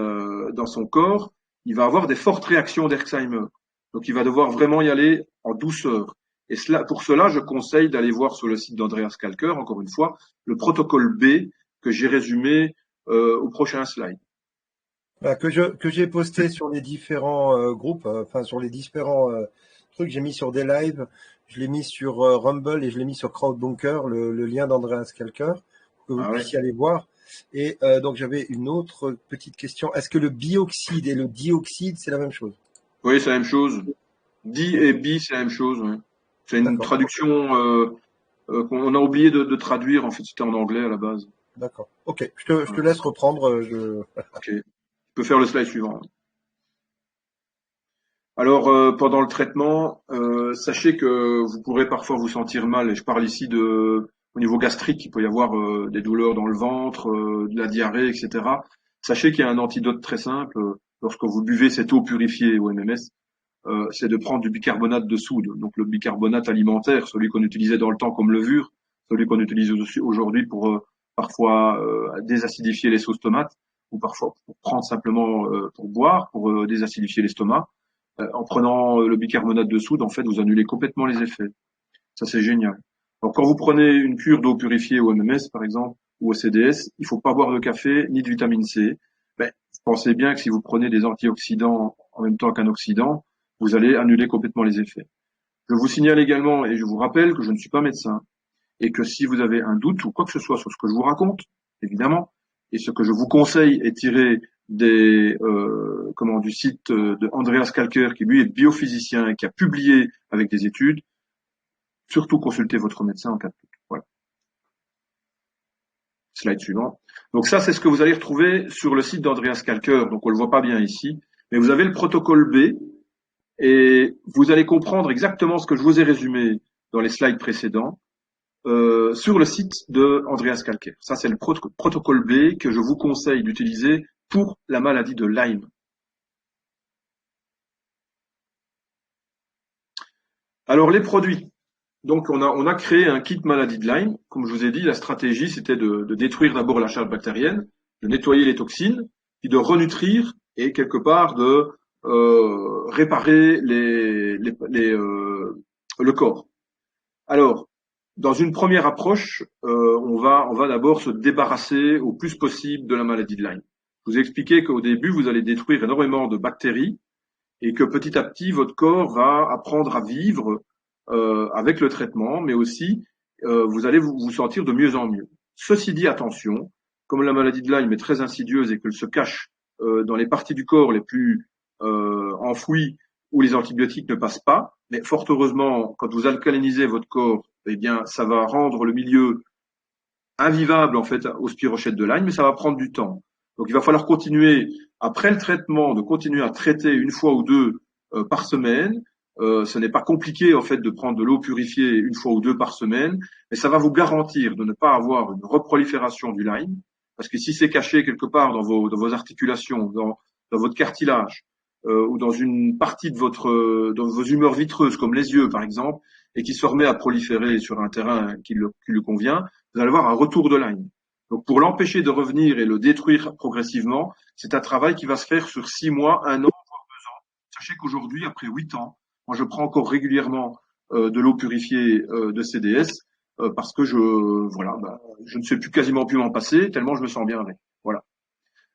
dans son corps, il va avoir des fortes réactions d'Herxheimer. Donc il va devoir vraiment y aller en douceur. Et pour cela, je conseille d'aller voir sur le site d'Andreas Kalker, encore une fois, le protocole B que j'ai résumé au prochain slide. Que j'ai posté sur les différents groupes, enfin sur les différents truc, j'ai mis sur des lives, je l'ai mis sur Rumble et je l'ai mis sur Crowdbunker, le lien d'Andreas Kalker, pour que vous Ah ouais. puissiez aller voir. Et donc j'avais une autre petite question. Est-ce que le bioxyde et le dioxyde, c'est la même chose? Oui, c'est la même chose. Di et bi, c'est la même chose. Ouais. C'est une D'accord, traduction qu'on a oublié de traduire. En fait, c'était en anglais à la base. d'accord. Ok, je te Voilà. laisse reprendre. Ok. Je peux faire le slide suivant. Alors, pendant le traitement, sachez que vous pourrez parfois vous sentir mal. Et je parle ici au niveau gastrique, il peut y avoir des douleurs dans le ventre, de la diarrhée, etc. Sachez qu'il y a un antidote très simple. Lorsque vous buvez cette eau purifiée au MMS, c'est de prendre du bicarbonate de soude. Donc le bicarbonate alimentaire, celui qu'on utilisait dans le temps comme levure, celui qu'on utilise aujourd'hui pour parfois désacidifier les sauces tomates, ou parfois pour prendre simplement pour boire, pour désacidifier l'estomac. En prenant le bicarbonate de soude, en fait, vous annulez complètement les effets. Ça, c'est génial. Donc, quand vous prenez une cure d'eau purifiée au MMS, par exemple, ou au CDS, il faut pas boire de café ni de vitamine C. Ben, pensez bien que si vous prenez des antioxydants en même temps qu'un oxydant, vous allez annuler complètement les effets. Je vous signale également, et je vous rappelle que je ne suis pas médecin, et que si vous avez un doute ou quoi que ce soit sur ce que je vous raconte, évidemment, et ce que je vous conseille est tiré du site de Andreas Kalker, qui lui est biophysicien et qui a publié avec des études, surtout consultez votre médecin en cas de doute. Voilà. Slide suivant. Donc ça, c'est ce que vous allez retrouver sur le site d'Andreas Kalker. Donc on le voit pas bien ici, mais vous avez le protocole B et vous allez comprendre exactement ce que je vous ai résumé dans les slides précédents sur le site de Andreas Kalker. Ça, c'est le protocole B que je vous conseille d'utiliser pour la maladie de Lyme. Alors les produits. Donc on a créé un kit maladie de Lyme. Comme je vous ai dit, la stratégie c'était de détruire d'abord la charge bactérienne, de nettoyer les toxines, puis de renutrir et quelque part de réparer le corps. Alors, dans une première approche, on va d'abord se débarrasser au plus possible de la maladie de Lyme. Je vous ai expliqué qu'au début, vous allez détruire énormément de bactéries et que petit à petit, votre corps va apprendre à vivre avec le traitement, mais aussi vous allez vous sentir de mieux en mieux. Ceci dit, attention, comme la maladie de Lyme est très insidieuse et qu'elle se cache dans les parties du corps les plus enfouies où les antibiotiques ne passent pas, mais fort heureusement, quand vous alcalinisez votre corps, eh bien, ça va rendre le milieu invivable en fait aux spirochètes de Lyme, mais ça va prendre du temps. Donc il va falloir continuer après le traitement, de continuer à traiter une fois ou deux par semaine. Ce n'est pas compliqué en fait de prendre de l'eau purifiée une fois ou deux par semaine, mais ça va vous garantir de ne pas avoir une reprolifération du Lyme, parce que si c'est caché quelque part dans vos articulations, dans votre cartilage, ou dans une partie dans vos humeurs vitreuses comme les yeux par exemple, et qui se remet à proliférer sur un terrain qui lui convient, vous allez avoir un retour de Lyme. Donc pour l'empêcher de revenir et le détruire progressivement, c'est un travail qui va se faire sur 6 mois, 1 an, voire 2 ans. Sachez qu'aujourd'hui, après 8 ans, moi je prends encore régulièrement de l'eau purifiée de CDS parce que je ne sais plus quasiment plus m'en passer tellement je me sens bien avec. Voilà.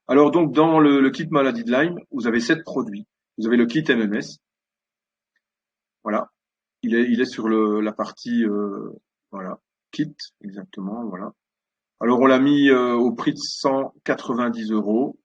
Alors donc dans le kit maladie de Lyme, vous avez 7 produits. Vous avez le kit MMS. Voilà. Il est sur la partie voilà, kit exactement, voilà. Alors on l'a mis au prix de 190 €.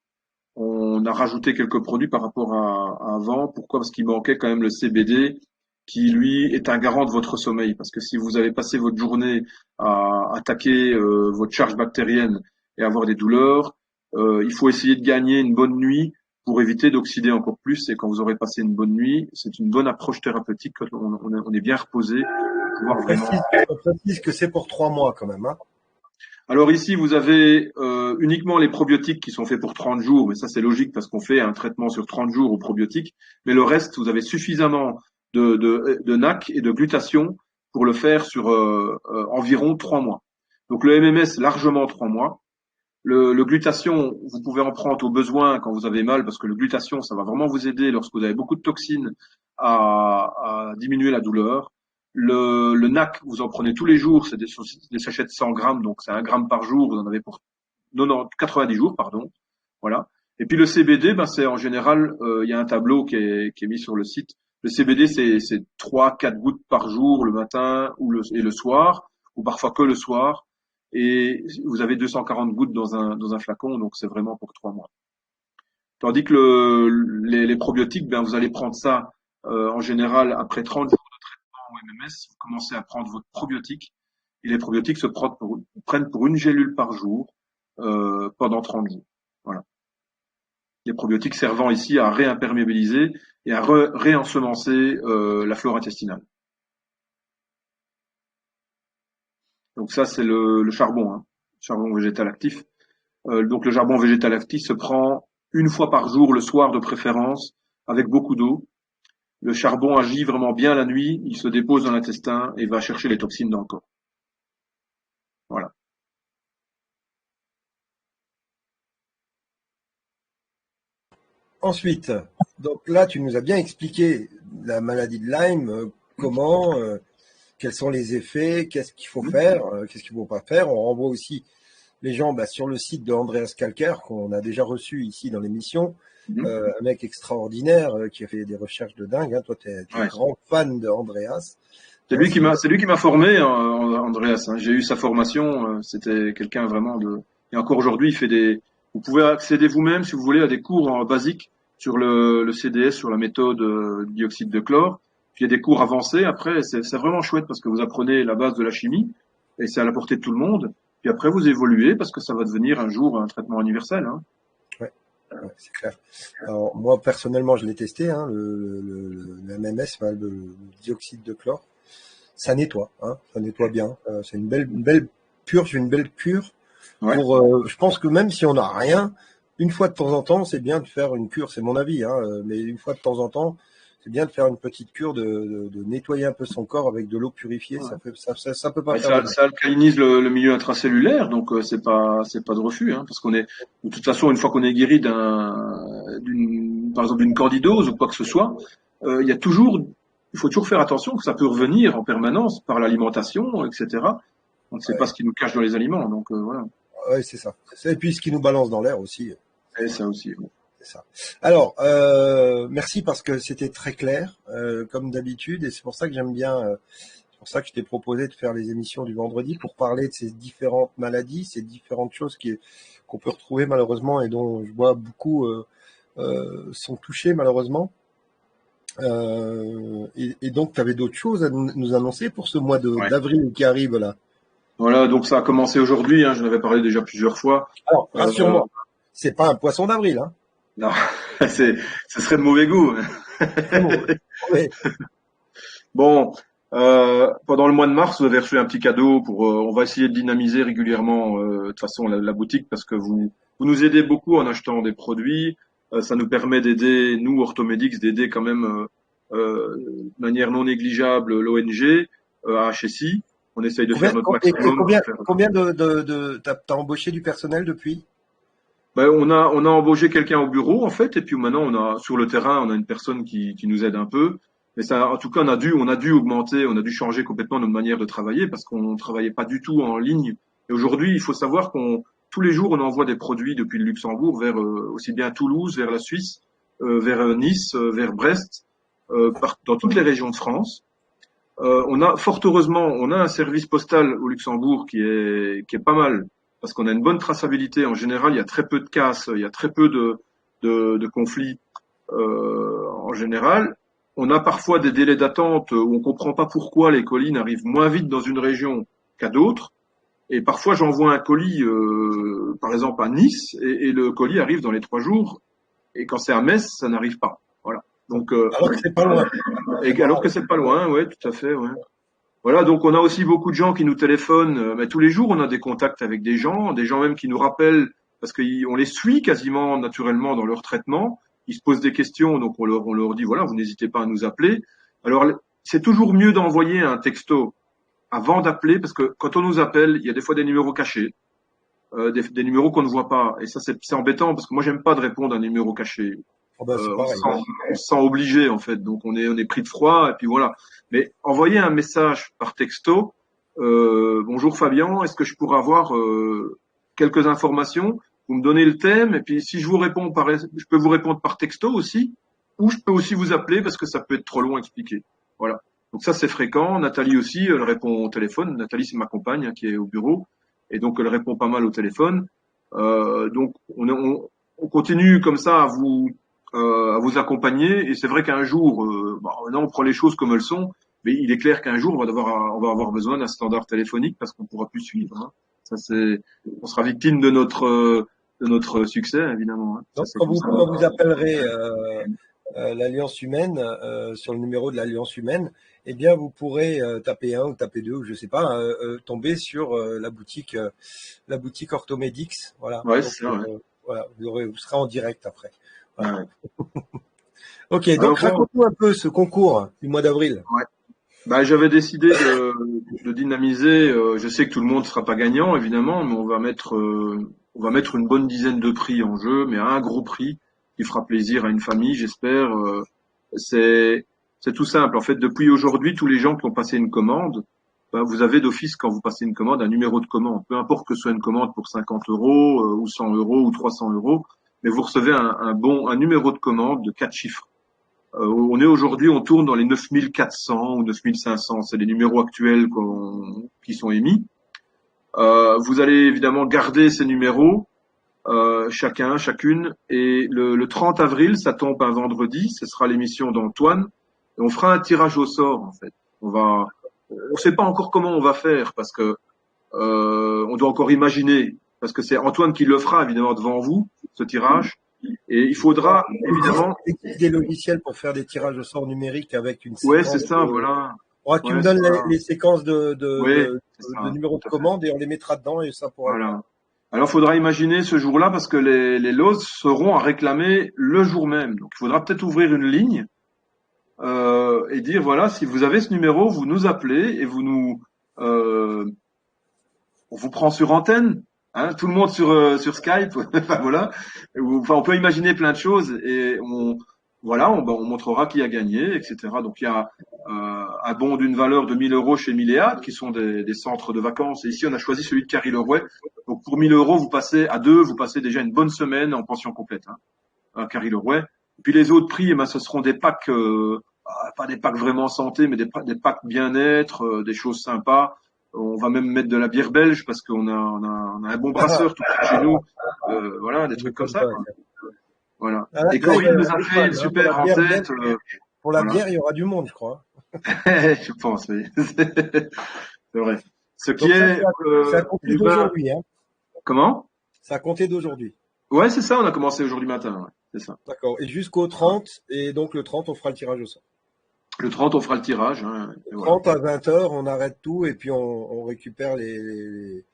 On a rajouté quelques produits par rapport à avant. Pourquoi? Parce qu'il manquait quand même le CBD, qui lui est un garant de votre sommeil. Parce que si vous avez passé votre journée à attaquer votre charge bactérienne et avoir des douleurs, il faut essayer de gagner une bonne nuit pour éviter d'oxyder encore plus. Et quand vous aurez passé une bonne nuit, c'est une bonne approche thérapeutique quand on est bien reposé pour pouvoir vraiment. On précise que c'est pour 3 mois quand même. Hein. Alors ici, vous avez uniquement les probiotiques qui sont faits pour 30 jours, mais ça c'est logique parce qu'on fait un traitement sur 30 jours aux probiotiques. Mais le reste, vous avez suffisamment de NAC et de glutation pour le faire sur environ 3 mois. Donc le MMS, largement 3 mois. Le glutation, vous pouvez en prendre au besoin quand vous avez mal, parce que le glutation, ça va vraiment vous aider lorsque vous avez beaucoup de toxines à diminuer la douleur. Le NAC, vous en prenez tous les jours, c'est des sachets de 100 grammes, donc c'est 1 gramme par jour, vous en avez pour 90 jours, pardon. Voilà. Et puis le CBD, c'est en général, il y a un tableau qui est mis sur le site Le CBD, c'est 3-4 gouttes par jour, le matin et le soir, ou parfois que le soir. Et vous avez 240 gouttes dans un flacon, donc c'est vraiment pour 3 mois. Tandis que les probiotiques, ben, vous allez prendre ça en général après 30 jours de traitement au MMS. Vous commencez à prendre votre probiotique. Et les probiotiques prennent pour une gélule par jour pendant 30 jours. Voilà. Les probiotiques servant ici à réimperméabiliser et à réensemencer la flore intestinale. Donc ça, c'est le charbon, hein, charbon végétal actif. Donc le charbon végétal actif se prend une fois par jour, le soir de préférence, avec beaucoup d'eau. Le charbon agit vraiment bien la nuit, il se dépose dans l'intestin et va chercher les toxines dans le corps. Voilà. Ensuite, donc là, tu nous as bien expliqué la maladie de Lyme, comment, quels sont les effets, qu'est-ce qu'il faut faire, qu'est-ce qu'il ne faut pas faire. On renvoie aussi les gens sur le site de Andreas Kalker, qu'on a déjà reçu ici dans l'émission. Un mec extraordinaire qui a fait des recherches de dingue. Hein. Toi, tu es un grand fan de Andreas. C'est lui qui m'a formé, Andreas. Hein. J'ai eu sa formation. C'était quelqu'un vraiment de. Et encore aujourd'hui, il fait Vous pouvez accéder vous-même, si vous voulez, à des cours basiques sur le CDS, sur la méthode dioxyde de chlore. Puis il y a des cours avancés. Après, c'est vraiment chouette parce que vous apprenez la base de la chimie et c'est à la portée de tout le monde. Puis après, vous évoluez parce que ça va devenir un jour un traitement universel. Hein. Ouais, c'est clair. Alors moi personnellement, je l'ai testé, hein, le MMS, le dioxyde de chlore. Ça nettoie, hein, ça nettoie bien. C'est une belle purge, une belle cure. Ouais. Je pense que même si on n'a rien, une fois de temps en temps, c'est bien de faire une cure. C'est mon avis, hein, mais une fois de temps en temps, c'est bien de faire une petite cure, de nettoyer un peu son corps avec de l'eau purifiée. Ouais. Ça peut pas faire. Ça alcalinise le milieu intracellulaire, donc c'est pas de refus, hein, parce qu'on est de toute façon une fois qu'on est guéri par exemple d'une candidose ou quoi que ce soit, il faut toujours faire attention que ça peut revenir en permanence par l'alimentation, etc. On ne sait pas ce qui nous cache dans les aliments, donc voilà. Oui, c'est ça. Et puis ce qui nous balance dans l'air aussi. Et ça aussi. Bon. C'est ça. Alors, merci parce que c'était très clair, comme d'habitude, et c'est pour ça que j'aime bien. C'est pour ça que je t'ai proposé de faire les émissions du vendredi pour parler de ces différentes maladies, ces différentes choses qu'on peut retrouver malheureusement et dont je vois beaucoup sont touchés malheureusement. Et donc, tu avais d'autres choses à nous annoncer pour ce mois d'avril qui arrive là. Voilà, donc ça a commencé aujourd'hui, hein, j'en avais parlé déjà plusieurs fois. Alors, rassure-moi, c'est pas un poisson d'avril, hein? Non, ce serait de mauvais goût. Oui. Bon, pendant le mois de mars, vous avez reçu un petit cadeau on va essayer de dynamiser régulièrement de toute façon la boutique parce que vous nous aidez beaucoup en achetant des produits. Ça nous permet d'aider, nous, Orthomedix, d'aider quand même de manière non négligeable l'ONG, HSI. On essaye de faire notre maximum. Combien t'as embauché du personnel depuis? Ben, on a embauché quelqu'un au bureau, en fait, et puis maintenant, sur le terrain, on a une personne qui nous aide un peu. Mais ça, en tout cas, on a dû augmenter, on a dû changer complètement notre manière de travailler parce qu'on ne travaillait pas du tout en ligne. Et aujourd'hui, il faut savoir tous les jours, on envoie des produits depuis le Luxembourg vers aussi bien Toulouse, vers la Suisse, vers Nice, vers Brest, dans toutes les régions de France. Fort heureusement, on a un service postal au Luxembourg qui est pas mal parce qu'on a une bonne traçabilité. En général, il y a très peu de casses, il y a très peu de conflits en général. On a parfois des délais d'attente où on comprend pas pourquoi les colis n'arrivent moins vite dans une région qu'à d'autres. Et parfois, j'envoie un colis, par exemple à Nice, et le colis arrive dans les 3 jours. Et quand c'est à Metz, ça n'arrive pas. Voilà. Donc, alors que c'est pas loin. Alors que c'est pas loin, ouais, tout à fait, ouais. Voilà, donc on a aussi beaucoup de gens qui nous téléphonent. Mais tous les jours, on a des contacts avec des gens même qui nous rappellent parce qu'on les suit quasiment naturellement dans leur traitement. Ils se posent des questions, donc on leur dit voilà, vous n'hésitez pas à nous appeler. Alors c'est toujours mieux d'envoyer un texto avant d'appeler parce que quand on nous appelle, il y a des fois des numéros cachés, des numéros qu'on ne voit pas, et ça c'est embêtant parce que moi j'aime pas de répondre à un numéro caché. On se sent obligé en fait, donc on est pris de froid et puis voilà. Mais envoyer un message par texto, bonjour Fabien, est-ce que je pourrais avoir quelques informations? Vous me donnez le thème et puis si je peux vous répondre par texto aussi. ou je peux aussi vous appeler parce que ça peut être trop long à expliquer. Voilà. Donc ça, c'est fréquent. Nathalie aussi, elle répond au téléphone. Nathalie, c'est ma compagne qui est au bureau. Et donc, elle répond pas mal au téléphone. Donc, on continue comme ça à vous accompagner. Et c'est vrai qu'un jour, maintenant, on prend les choses comme elles sont. Mais il est clair qu'un jour, on va avoir besoin d'un standard téléphonique parce qu'on pourra plus suivre. Hein. Ça, on sera victime de notre succès, évidemment. Hein. Donc, Ça, quand vous appellerez l'Alliance humaine sur le numéro de l'Alliance humaine, eh bien, vous pourrez taper 1 ou taper 2, ou je sais pas, tomber sur la boutique Orthomedix. Voilà. ouais, Donc, c'est ça, ouais. voilà, vous serez en direct après. Voilà. Ouais. Ok, donc Alors bon, raconte-nous un peu ce concours du mois d'avril. ouais. Bah, j'avais décidé de dynamiser. Je sais que tout le monde ne sera pas gagnant, évidemment, mais on va mettre une bonne dizaine de prix en jeu, mais un gros prix qui fera plaisir à une famille, j'espère. C'est, c'est tout simple. En fait, depuis aujourd'hui, tous les gens qui ont passé une commande, bah, vous avez d'office, quand vous passez une commande, un numéro de commande. Peu importe que ce soit une commande pour 50 euros, ou 100 euros, ou 300 euros, mais vous recevez un numéro de commande de 4 chiffres. On est aujourd'hui, on tourne dans les 9400 ou 9500, c'est les numéros actuels qui sont émis. Vous allez évidemment garder ces numéros, chacune, et le 30 avril, ça tombe un vendredi, ce sera l'émission d'Antoine, et on fera un tirage au sort en fait. On sait pas encore comment on va faire parce que on doit encore imaginer, parce que c'est Antoine qui le fera évidemment devant vous, ce tirage. Et il faudra évidemment. Des logiciels pour faire des tirages au sort numériques avec une Ouais, c'est séquence. ça, voilà. Tu Ouais, me donnes voilà. les séquences Oui, c'est de ça, numéros de tout à fait. commande et on les mettra dedans et ça pourra le faire. Voilà. Alors, il faudra imaginer ce jour-là parce que les lots seront à réclamer le jour même. Donc, il faudra peut-être ouvrir une ligne et dire voilà, si vous avez ce numéro, vous nous appelez et euh, on vous prend sur antenne. Hein, tout le monde sur Skype. Enfin voilà. Enfin, on peut imaginer plein de choses et on montrera qui a gagné, etc. Donc il y a un bon d'une valeur de 1000 euros chez Milléade, qui sont des centres de vacances. Et ici, on a choisi celui de Carry-le-Rouet. Donc pour 1000 euros, vous passez à deux, vous passez déjà une bonne semaine en pension complète, hein, à Carry-le-Rouet. Et puis les autres prix, eh ben, ce seront des packs, pas des packs vraiment santé, mais des packs bien-être, des choses sympas. On va même mettre de la bière belge parce on a un bon brasseur tout près de chez nous. Voilà, des Ça trucs comme m'étonne ça, pas. quoi. Voilà. Ah, là, Et il va y Corinne nous avoir a des fait fans, une hein. super recette. Pour la Voilà. bière, il y aura du monde, je crois. Je pense, oui. C'est vrai. Ce qui Donc ça, est c'est à compter du vin. d'aujourd'hui, hein. Comment? C'est à compter d'aujourd'hui. Ouais, c'est ça. On a commencé aujourd'hui matin. Ouais, c'est ça. D'accord. Et jusqu'au 30, et donc le 30, on fera le tirage au sort. Le 30, on fera le tirage. Hein, et voilà. 30 à 20 heures, on arrête tout et puis on récupère les,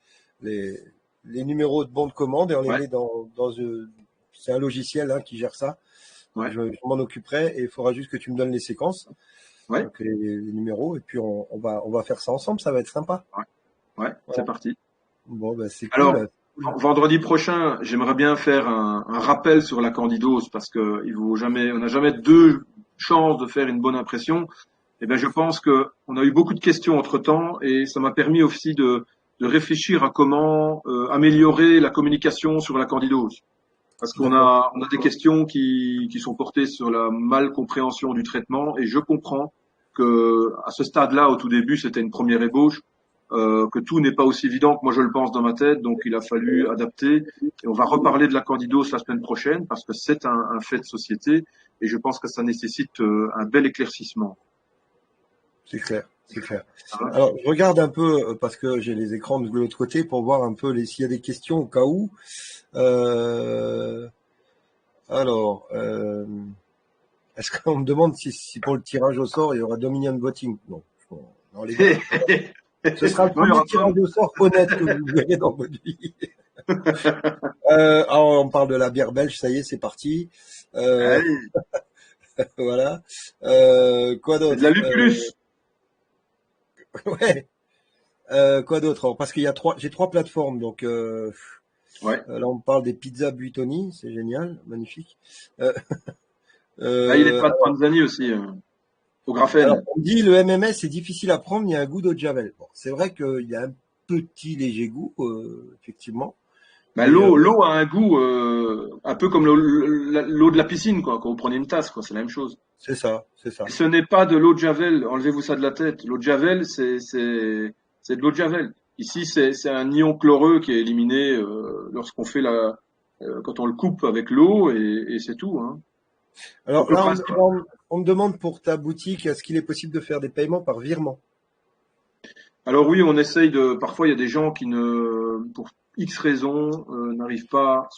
les numéros de bons de commande et on les Ouais, met c'est un logiciel hein, qui gère ça. ouais, Je m'en occuperai et il faudra juste que tu me donnes les séquences, ouais, donc les numéros et puis on va faire ça ensemble, ça va être sympa. ouais, ouais. C'est Voilà. parti. Bon, ben, c'est Alors, cool. vendredi prochain, j'aimerais bien faire un rappel sur la candidose parce que on n'a jamais deux chances de faire une bonne impression. Eh bien, je pense que on a eu beaucoup de questions entre temps et ça m'a permis aussi de réfléchir à comment améliorer la communication sur la candidose. Parce D'accord. on a des questions qui sont portées sur la mal compréhension du traitement et je comprends que à ce stade-là, au tout début, c'était une première ébauche, que tout n'est pas aussi évident que moi je le pense dans ma tête, donc il a fallu adapter. Et on va reparler de la candidose la semaine prochaine parce que c'est un fait de société et je pense que ça nécessite un bel éclaircissement. C'est clair, c'est clair. Hein. Alors, je regarde un peu parce que j'ai les écrans de l'autre côté pour voir un peu s'il y a des questions au cas où. Euh, alors, est-ce qu'on me demande si pour le tirage au sort, il y aura Dominion Voting? Non, non les gars. Ce sera le Non, il y premier aura tirage au sort honnête que vous verrez dans votre vie. Alors, on parle de la bière belge, ça y est, c'est parti. pas. Euh, voilà. Quoi C'est de la d'autre? Luculus. Ouais. Quoi d'autre? Alors, parce j'ai trois plateformes, donc Ouais. là on parle des pizzas Buitoni, c'est génial, magnifique. Euh, Ah, il est euh, pas de Panzani aussi, au alors graphène. on me dit le MMS c'est difficile à prendre, il y a un goût d'eau de javel. Bon, c'est vrai qu'il y a un petit léger goût, effectivement. Ben, Et l'eau a un goût un peu comme l'eau de la piscine, quoi. Quand vous prenez une tasse, quoi, c'est la même chose. c'est ça, c'est Et ça. ce n'est pas de l'eau de Javel. Enlevez-vous ça de la tête. L'eau de Javel, c'est de l'eau de Javel. Ici, c'est un ion chloreux qui est éliminé lorsqu'on fait quand on le coupe avec l'eau et c'est tout. Hein. Donc Alors le là, principe. on me demande pour ta boutique, est-ce qu'il est possible de faire des paiements par virement? Alors oui, on essaye de. Parfois, il y a des gens qui pour X raisons, n'arrivent pas,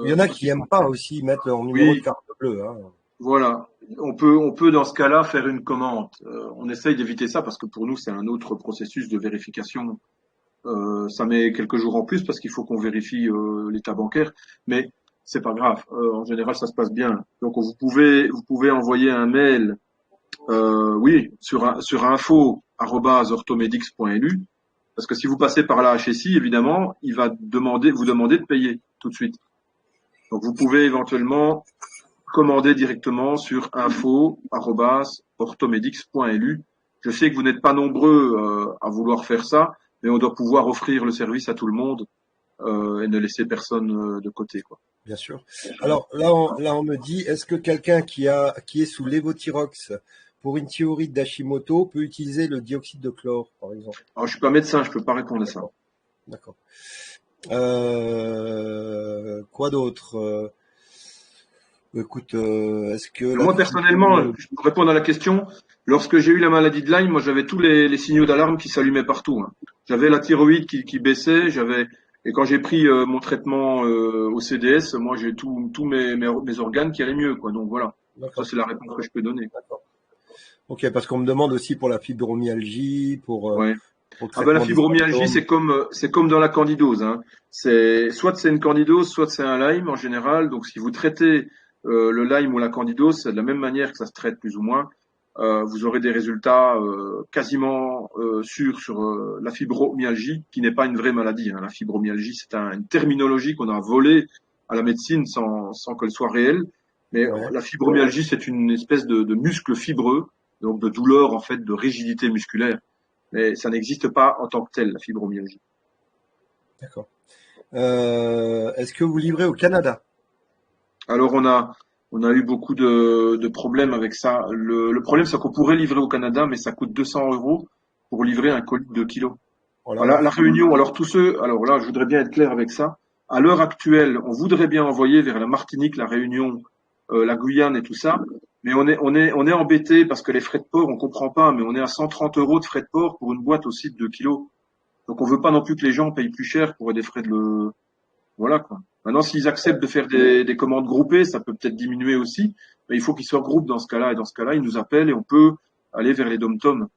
Il y en a soit qui ils aiment sont. pas aussi mettre leur numéro de Oui, carte bleue, hein. voilà. On peut dans ce cas-là faire une commande. On essaye d'éviter ça parce que pour nous, c'est un autre processus de vérification. Ça met quelques jours en plus parce qu'il faut qu'on vérifie l'état bancaire, mais c'est pas grave. En général, ça se passe bien. Donc vous pouvez envoyer un mail, oui, sur info@orthomedics.lu, parce que si vous passez par la HSI, évidemment, il va vous demander de payer tout de suite. Donc vous pouvez éventuellement commander directement sur info@orthomedics.lu. Je sais que vous n'êtes pas nombreux à vouloir faire ça, mais on doit pouvoir offrir le service à tout le monde et ne laisser personne de côté, quoi. Bien sûr. Alors là, on me dit, est-ce que quelqu'un qui est sous lévothyrox pour une thyroïde d'Hashimoto peut utiliser le dioxyde de chlore, par exemple? Alors, je suis pas médecin, je peux pas répondre à ça. D'accord, d'accord. Quoi d'autre? Écoute, est-ce que la Moi, personnellement, fibromyalgie... je peux répondre à la question. Lorsque j'ai eu la maladie de Lyme, moi, j'avais tous les signaux d'alarme qui s'allumaient partout. Hein. J'avais la thyroïde qui baissait, et quand j'ai pris mon traitement au CDS, moi, j'ai tous mes organes qui allaient mieux, quoi. Donc voilà. Ça, D'accord, c'est la réponse que je peux donner. d'accord. Ok, parce qu'on me demande aussi pour la fibromyalgie, Ouais. pour le Ah ben la traitement des fibromyalgie, symptômes. c'est comme dans la candidose. Hein. C'est une candidose, soit c'est un Lyme en général. Donc si vous traitez le Lyme ou la candidose, c'est de la même manière que ça se traite plus ou moins. Vous aurez des résultats quasiment sûrs sur la fibromyalgie, qui n'est pas une vraie maladie. Hein. La fibromyalgie, c'est une terminologie qu'on a volée à la médecine sans qu'elle soit réelle. Mais Ouais, la fibromyalgie, c'est une espèce de muscle fibreux, donc de douleur en fait, de rigidité musculaire. Mais ça n'existe pas en tant que tel, la fibromyalgie. d'accord. Est-ce que vous livrez au Canada? Alors on a eu beaucoup de problèmes avec ça. Le problème, c'est qu'on pourrait livrer au Canada, mais ça coûte 200 € pour livrer un colis de 2 kilos. Oh la Voilà, la vache. Réunion, alors là, je voudrais bien être clair avec ça. À l'heure actuelle, on voudrait bien envoyer vers la Martinique, la Réunion, la Guyane et tout ça, mais on est embêté parce que les frais de port, on comprend pas, mais on est à 130 € de frais de port pour une boîte aussi de 2 kilos. Donc on veut pas non plus que les gens payent plus cher pour des frais voilà, quoi. Maintenant, s'ils acceptent de faire des commandes groupées, ça peut peut-être diminuer aussi, mais il faut qu'ils soient groupes dans ce cas-là. Et dans ce cas-là, ils nous appellent et on peut aller vers les dom-toms.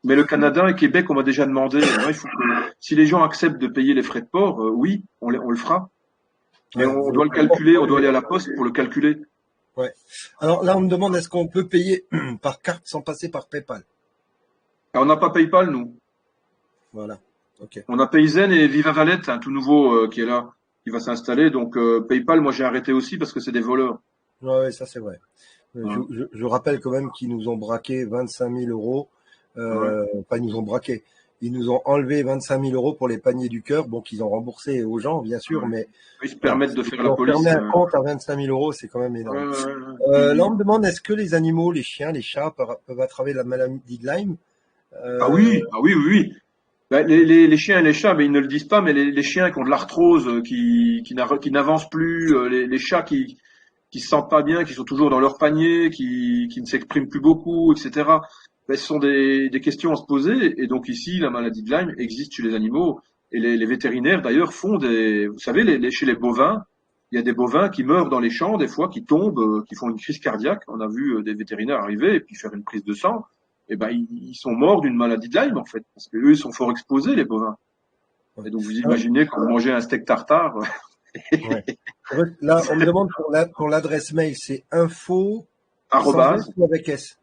Mais le Canada et Québec, on m'a déjà demandé, il faut que, si les gens acceptent de payer les frais de port, oui, on le fera. Mais Ouais, on doit le calculer, on doit aller à la poste pour le calculer. ouais. Alors là, on me demande, est-ce qu'on peut payer par carte sans passer par PayPal? Alors, on n'a pas PayPal, nous. Voilà. Ok. On a Payzen et Viva Valet, un tout nouveau qui est là, qui va s'installer. Donc PayPal, moi j'ai arrêté aussi parce que c'est des voleurs. Ouais, ouais, ça c'est vrai. Hein. Je rappelle quand même qu'ils nous ont braqué 25 000 euros. Ouais. Pas ils nous ont braqué. Ils nous ont enlevé 25 000 euros pour les paniers du cœur. Bon, qu'ils ont remboursé aux gens, bien sûr, Ouais. mais Ils se voilà. permettent de faire Ils la ont fermé police. un compte à 25 000 euros, c'est quand même Ouais, énorme. ouais, ouais. Là, on me demande, est-ce que les animaux, les chiens, les chats peuvent attraper la maladie de Lyme? Ah Euh, oui, ah oui, oui, oui. Ben, les chiens et les chats, ben, ils ne le disent pas, mais les chiens qui ont de l'arthrose, qui n'avancent plus, les chats qui se sentent pas bien, qui sont toujours dans leur panier, qui ne s'expriment plus beaucoup, etc. Ben, ce sont des questions à se poser. Et donc ici, la maladie de Lyme existe chez les animaux. Et les vétérinaires, d'ailleurs, font vous savez, chez les bovins, il y a des bovins qui meurent dans les champs, des fois, qui tombent, qui font une crise cardiaque. On a vu des vétérinaires arriver et puis faire une prise de sang. Et ben, ils sont morts d'une maladie de Lyme, en fait. Parce que eux, ils sont fort exposés, les bovins. Et donc, vous alors, imaginez quand vous mangez un steak tartare. ouais. Là, on me demande pour l'adresse mail, c'est info sans S Arrobase, ou avec S?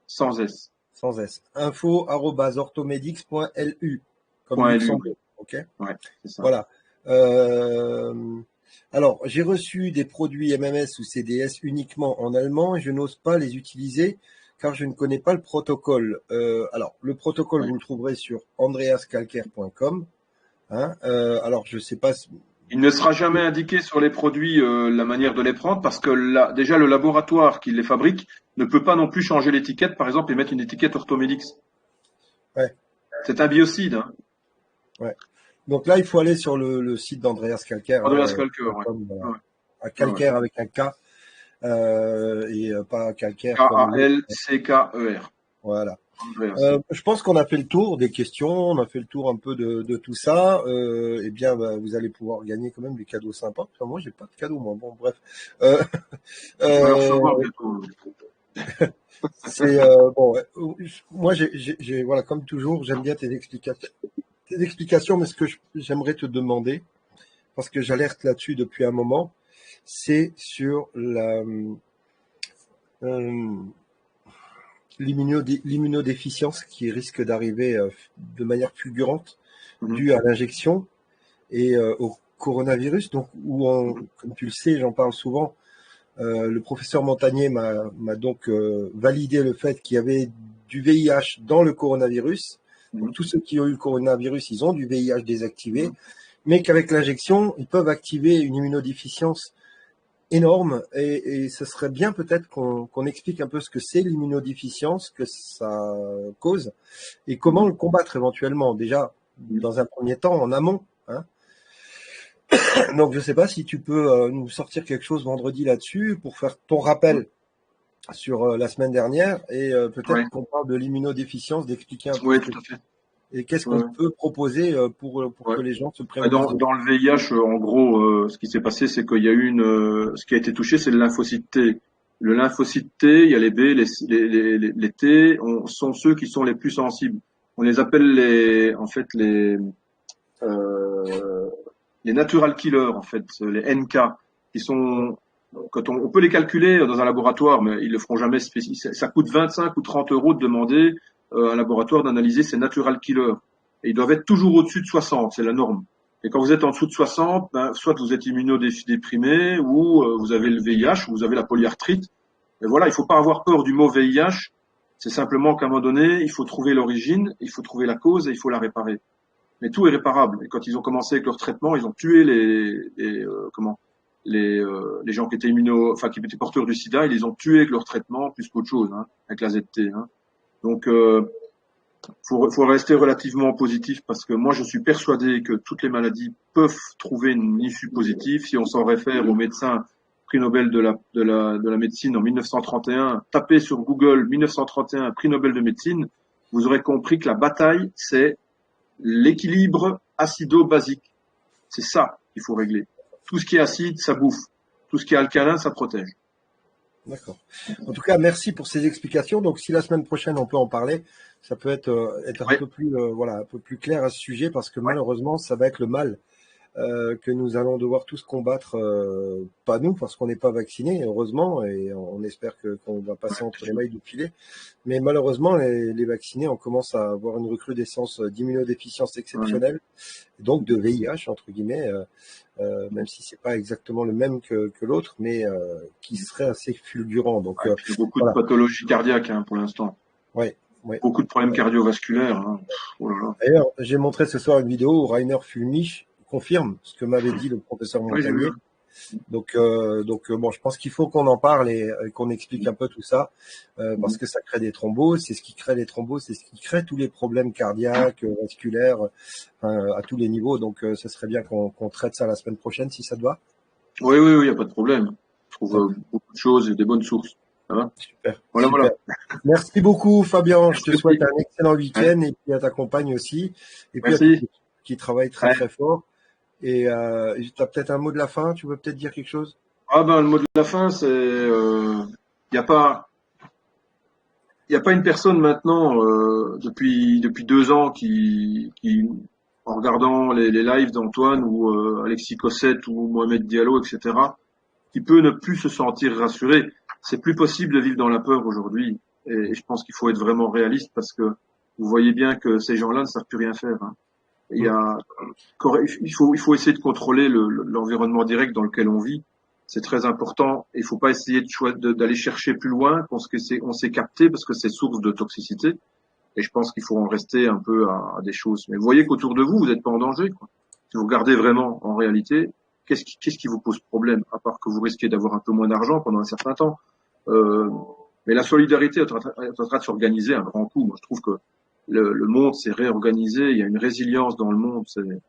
sans S, Sans S. Info@orthomedics.lu, comme point LU. Luxembourg. OK? Ouais, c'est ça. Voilà. Euh, alors, j'ai reçu des produits MMS ou CDS uniquement en allemand et je n'ose pas les utiliser car je ne connais pas le protocole. Alors, le protocole, Ouais. vous le trouverez sur andreascalker.com. Hein. Alors, je sais pas. Il ne sera jamais indiqué sur les produits la manière de les prendre parce que déjà le laboratoire qui les fabrique ne peut pas non plus changer l'étiquette, par exemple, et mettre une étiquette Orthomedix. Ouais, C'est un biocide. Hein. ouais. Donc là, il faut aller sur le site d'Andreas Calcaire, Andreas Kalker, ouais. voilà. Ouais, À ouais. Calcaire avec un K, et pas Calcaire comme l'autre. Kalcker. Voilà. Andreas. Je pense qu'on a fait le tour des questions, on a fait le tour un peu de tout ça. Eh bien, bah, vous allez pouvoir gagner quand même des cadeaux sympas. Enfin, moi, j'ai pas de cadeaux, moi. Bon, bref. Euh, Je vais le euh, recevoir bientôt. c'est bon. Ouais. Moi, voilà, comme toujours, j'aime bien tes explications, mais ce que j'aimerais te demander, parce que j'alerte là-dessus depuis un moment, c'est sur euh, l'immunodéficience qui risque d'arriver de manière fulgurante Mhm. due à l'injection et au coronavirus. Donc, Mhm. comme tu le sais, j'en parle souvent. Le professeur Montagnier m'a donc validé le fait qu'il y avait du VIH dans le coronavirus. Donc, Mhm. tous ceux qui ont eu le coronavirus, ils ont du VIH désactivé, Mhm. mais qu'avec l'injection, ils peuvent activer une immunodéficience énorme. Et ce serait bien peut-être qu'on explique un peu ce que c'est l'immunodéficience, que ça cause, et comment Mhm. le combattre éventuellement. Déjà, Mhm. dans un premier temps, en amont. Hein. Donc, je ne sais pas si tu peux nous sortir quelque chose vendredi là-dessus pour faire ton rappel sur la semaine dernière et Ouais. peut-être qu'on parle de l'immunodéficience, d'expliquer un peu Ouais, ce que tout à fait. c'est et qu'est-ce qu'on Ouais. peut proposer pour Ouais. que les gens se Bah, prémunissent de. dans le VIH, en gros, ce qui s'est passé, c'est qu'il y a eu ce qui a été touché, c'est le lymphocyte T. Le lymphocyte T, il y a les B, les T, sont ceux qui sont les plus sensibles. On les appelle en fait, euh, les natural killers, en fait, les NK, qui sont, quand on peut les calculer dans un laboratoire, mais ils le feront jamais spécifique. Ça coûte 25 ou 30 euros de demander à un laboratoire d'analyser ces natural killers. Et ils doivent être toujours au-dessus de 60, c'est la norme. Et quand vous êtes en dessous de 60, ben, soit vous êtes immunodéprimé, ou vous avez le VIH, ou vous avez la polyarthrite. Et voilà, il ne faut pas avoir peur du mot VIH. C'est simplement qu'à un moment donné, il faut trouver l'origine, il faut trouver la cause et il faut la réparer. Mais tout est réparable. Et quand ils ont commencé avec leur traitement, ils ont tué les gens qui étaient qui étaient porteurs du SIDA, ils les ont tués avec leur traitement plus qu'autre chose, hein, avec la ZT. Hein. Donc, faut rester relativement positif parce que moi, je suis persuadé que toutes les maladies peuvent trouver une issue positive si on s'en réfère aux médecins prix Nobel de la médecine en 1931. Tapez sur Google 1931 prix Nobel de médecine, vous aurez compris que la bataille, c'est l'équilibre acido-basique. C'est ça qu'il faut régler. Tout ce qui est acide, ça bouffe. Tout ce qui est alcalin, ça protège. D'accord. En tout cas, merci pour ces explications. Donc, si la semaine prochaine on peut en parler, ça peut être un Oui, peu plus voilà, un peu plus clair à ce sujet parce que ouais, malheureusement, ça va être le mal que nous allons devoir tous combattre, pas nous parce qu'on n'est pas vaccinés, heureusement, et on espère qu'on va passer entre les mailles du filet. Mais malheureusement, les vaccinés, on commence à avoir une recrudescence d'immunodéficience ouais. exceptionnelle, et donc de VIH entre guillemets, même si c'est pas exactement le même que l'autre, mais qui serait assez fulgurant. Donc Ouais, puis il y a beaucoup de voilà. pathologies cardiaques hein, pour l'instant. Ouais, ouais. Beaucoup de problèmes cardiovasculaires. Hein. Oh là là. D'ailleurs, j'ai montré ce soir une vidéo où Rainer Fulmich confirme ce que m'avait dit le professeur Oui, j'ai vu. Montagnier. Donc bon, je pense qu'il faut qu'on en parle et qu'on explique un peu tout ça parce que ça crée des thromboses. C'est ce qui crée les thromboses, c'est ce qui crée tous les problèmes cardiaques, vasculaires, à tous les niveaux. Donc, ce serait bien qu'on traite ça la semaine prochaine, si ça te va. Oui, oui, oui, il n'y a pas de problème. Je trouve Top, beaucoup de choses et des bonnes sources. Ça va. super, Voilà, super. voilà. Merci beaucoup, Fabien. Je te Merci souhaite aussi. un excellent Ouais. week-end et puis à ta compagne aussi, et puis à toute Merci. l'équipe qui travaille très Ouais. très fort. Et tu as peut-être un mot de la fin. Tu veux peut-être dire quelque chose? Ah ben, le mot de la fin, c'est il n'y a pas il y a pas une personne maintenant depuis 2 ans qui en regardant les lives d'Antoine ou Alexis Cossette ou Mohamed Diallo, etc., qui peut ne plus se sentir rassuré. C'est plus possible de vivre dans la peur aujourd'hui. Et je pense qu'il faut être vraiment réaliste parce que vous voyez bien que ces gens-là ne savent plus rien faire. Hein. Il y Mm. a, il faut essayer de contrôler l'environnement direct dans lequel on vit. C'est très important. Il faut pas essayer d'aller chercher plus loin qu'on on s'est capté parce que c'est source de toxicité. Et je pense qu'il faut en rester un peu à des choses. Mais vous voyez qu'autour de vous, vous n'êtes pas en danger. Quoi. si vous regardez vraiment en réalité, qu'est-ce qui vous pose problème, à part que vous risquez d'avoir un peu moins d'argent pendant un certain temps. Mais la solidarité est en train de s'organiser un grand coup. Moi, je trouve que le monde s'est réorganisé, il y a une résilience dans le monde.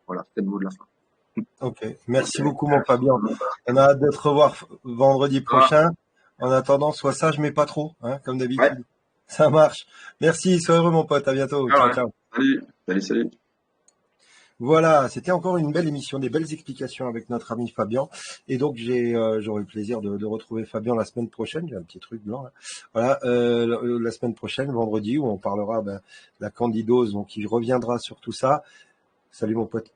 Voilà, c'était le mot de la fin. Ok, merci beaucoup mon Fabien. On a hâte de te revoir vendredi prochain. En attendant, sois sage mais pas trop, hein, comme d'habitude. Ouais. Ça marche. Merci, sois heureux mon pote, à bientôt. Ah Ciao, ouais. ciao. Salut. Voilà, c'était encore une belle émission, des belles explications avec notre ami Fabien. Et donc j'aurai le plaisir de retrouver Fabien la semaine prochaine. J'ai un petit truc blanc là. Voilà, la semaine prochaine, vendredi, où on parlera de la candidose, donc il reviendra sur tout ça. Salut mon pote.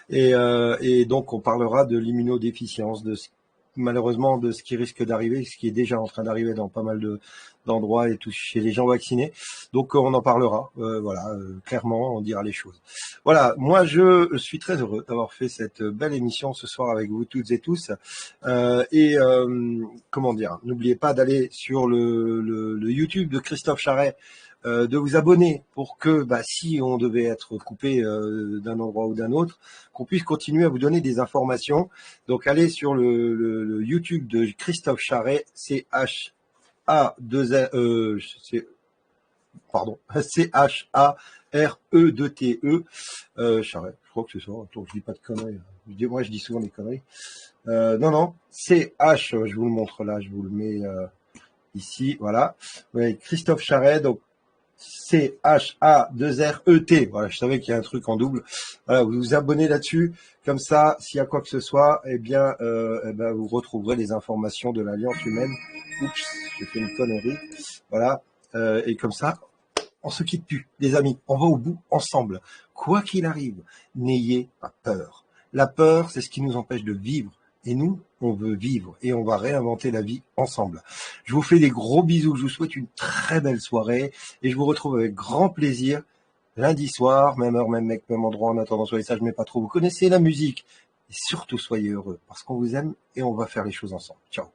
Et donc on parlera de l'immunodéficience, malheureusement de ce qui risque d'arriver, ce qui est déjà en train d'arriver dans pas mal d'endroits et tout chez les gens vaccinés. Donc on en parlera, clairement, on dira les choses. Voilà, moi je suis très heureux d'avoir fait cette belle émission ce soir avec vous toutes et tous. Comment dire, n'oubliez pas d'aller sur le YouTube de Christophe Charret, de vous abonner pour que, si on devait être coupé d'un endroit ou d'un autre, qu'on puisse continuer à vous donner des informations. Donc allez sur le YouTube de Christophe Charret, C-H-A-R-E-2-T-E, Charret, je crois que c'est ça, attends, je dis pas de conneries. Moi je dis souvent des conneries. Non, C-H, je vous le montre là, je vous le mets ici, voilà. Ouais, Christophe Charret, donc C-H-A-2-R-E-T. Voilà, je savais qu'il y a un truc en double. Voilà, vous vous abonnez là-dessus. Comme ça, s'il y a quoi que ce soit, vous retrouverez les informations de l'Alliance humaine. Oups, j'ai fait une connerie. Voilà. Et comme ça, on se quitte plus, les amis. On va au bout ensemble. Quoi qu'il arrive, n'ayez pas peur. La peur, c'est ce qui nous empêche de vivre. Et nous, on veut vivre et on va réinventer la vie ensemble. Je vous fais des gros bisous, je vous souhaite une très belle soirée et je vous retrouve avec grand plaisir lundi soir, même heure, même mec, même endroit. En attendant, soyez sages mais pas trop. Vous connaissez la musique et surtout soyez heureux parce qu'on vous aime et on va faire les choses ensemble. Ciao.